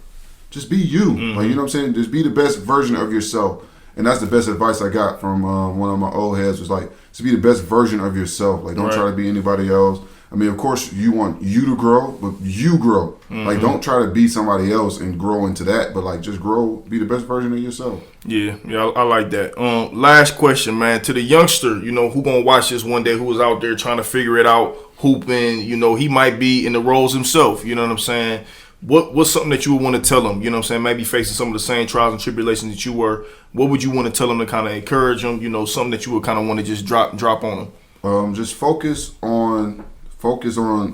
just be you. Like, you know what I'm saying? Just be the best version of yourself. And that's the best advice I got from one of my old heads was, like, to be the best version of yourself. Like, don't try to be anybody else. I mean, of course, you want you to grow, but you grow. Like, don't try to be somebody else and grow into that, but, like, just grow, be the best version of yourself. Yeah, I like that. Last question, man. To the youngster, you know, who gonna watch this one day, who was out there trying to figure it out, hooping, you know, he might be in the roles himself, you know what I'm saying? What's something that you would want to tell him, you know what I'm saying? Maybe facing some of the same trials and tribulations that you were. What would you want to tell him to kind of encourage him, you know, something that you would kind of want to just drop on him? Just focus on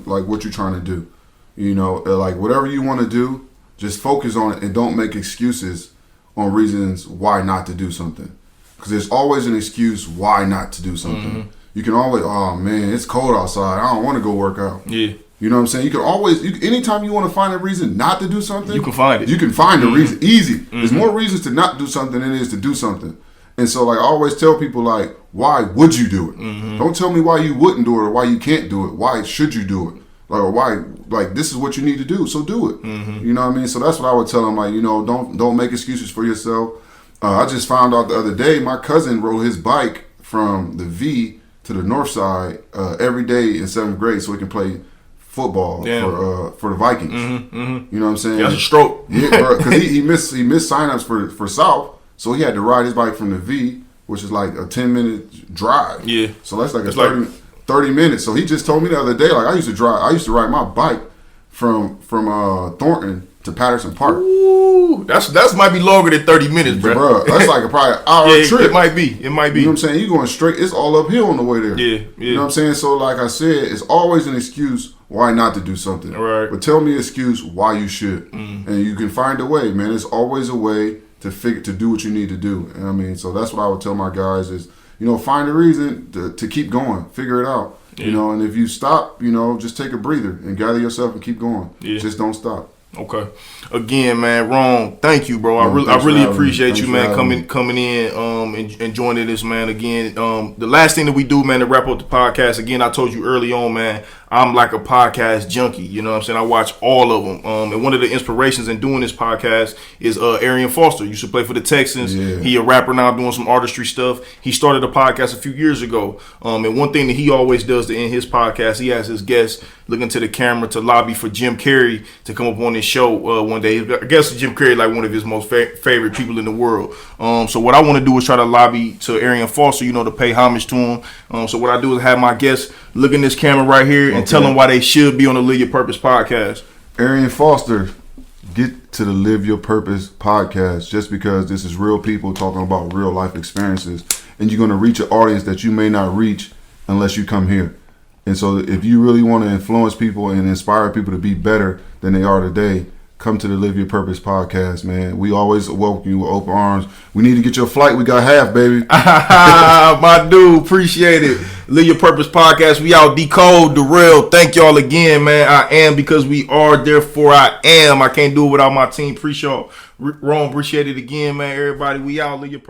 like what you're trying to do. You know, like whatever you want to do, just focus on it and don't make excuses on reasons why not to do something. Because there's always an excuse why not to do something. You can always, oh man, it's cold outside, I don't want to go work out. Yeah. You know what I'm saying? You can always, anytime you want to find a reason not to do something, You can find it. You can find a reason, easy. There's more reasons to not do something than it is to do something. And so, like, I always tell people, like, why would you do it? Don't tell me why you wouldn't do it or why you can't do it. Why should you do it? Like, or why, like, this is what you need to do, so do it. You know what I mean? So that's what I would tell them, like, you know, don't make excuses for yourself. I just found out the other day, my cousin rode his bike from the V to the north side every day in 7th grade so he can play football for the Vikings. You know what I'm saying? That's a stroke. Yeah, because he missed signups for South, so he had to ride his bike from the V, which is like a 10-minute drive. Yeah. So that's like 30 minutes. So he just told me the other day, like, I used to ride my bike from Thornton to Patterson Park. Ooh, that's might be longer than 30 minutes, bro. That's like probably an hour trip. It might be. You know what I'm saying? You going straight. It's all uphill on the way there. Yeah. You know what I'm saying? So like I said, it's always an excuse why not to do something. Right. But tell me an excuse why you should, and you can find a way, man. There's always a way to do what you need to do. And I mean, so that's what I would tell my guys is, you know, find a reason to keep going, figure it out. You know, and if you stop, you know, just take a breather and gather yourself and keep going. Just don't stop. Okay. Again, man, Ron, thank you, bro. I really appreciate you, man, coming in and joining this, man. Again, the last thing that we do, man, to wrap up the podcast, again, I told you early on, man, I'm like a podcast junkie. You know what I'm saying? I watch all of them. And one of the inspirations in doing this podcast is Arian Foster. Used to play for the Texans. Yeah. He a rapper now doing some artistry stuff. He started a podcast a few years ago. And one thing that he always does to end his podcast, he has his guests look into the camera to lobby for Jim Carrey to come up on his show one day. I guess Jim Carrey like one of his most favorite people in the world. So what I want to do is try to lobby to Arian Foster, you know, to pay homage to him. So what I do is have my guests look in this camera right here and tell them why they should be on the Live Your Purpose podcast. Arian Foster, get to the Live Your Purpose podcast just because this is real people talking about real life experiences, and you're going to reach an audience that you may not reach unless you come here. And so if you really want to influence people and inspire people to be better than they are today, come to the Live Your Purpose podcast, man. We always welcome you with open arms. We need to get your flight. We got half, baby. My dude, appreciate it. Live Your Purpose podcast. We out. Decode the real. Thank y'all again, man. I am because we are, therefore I am. I can't do it without my team. Appreciate y'all. Ron, appreciate it again, man. Everybody, we out. Live Your Purpose.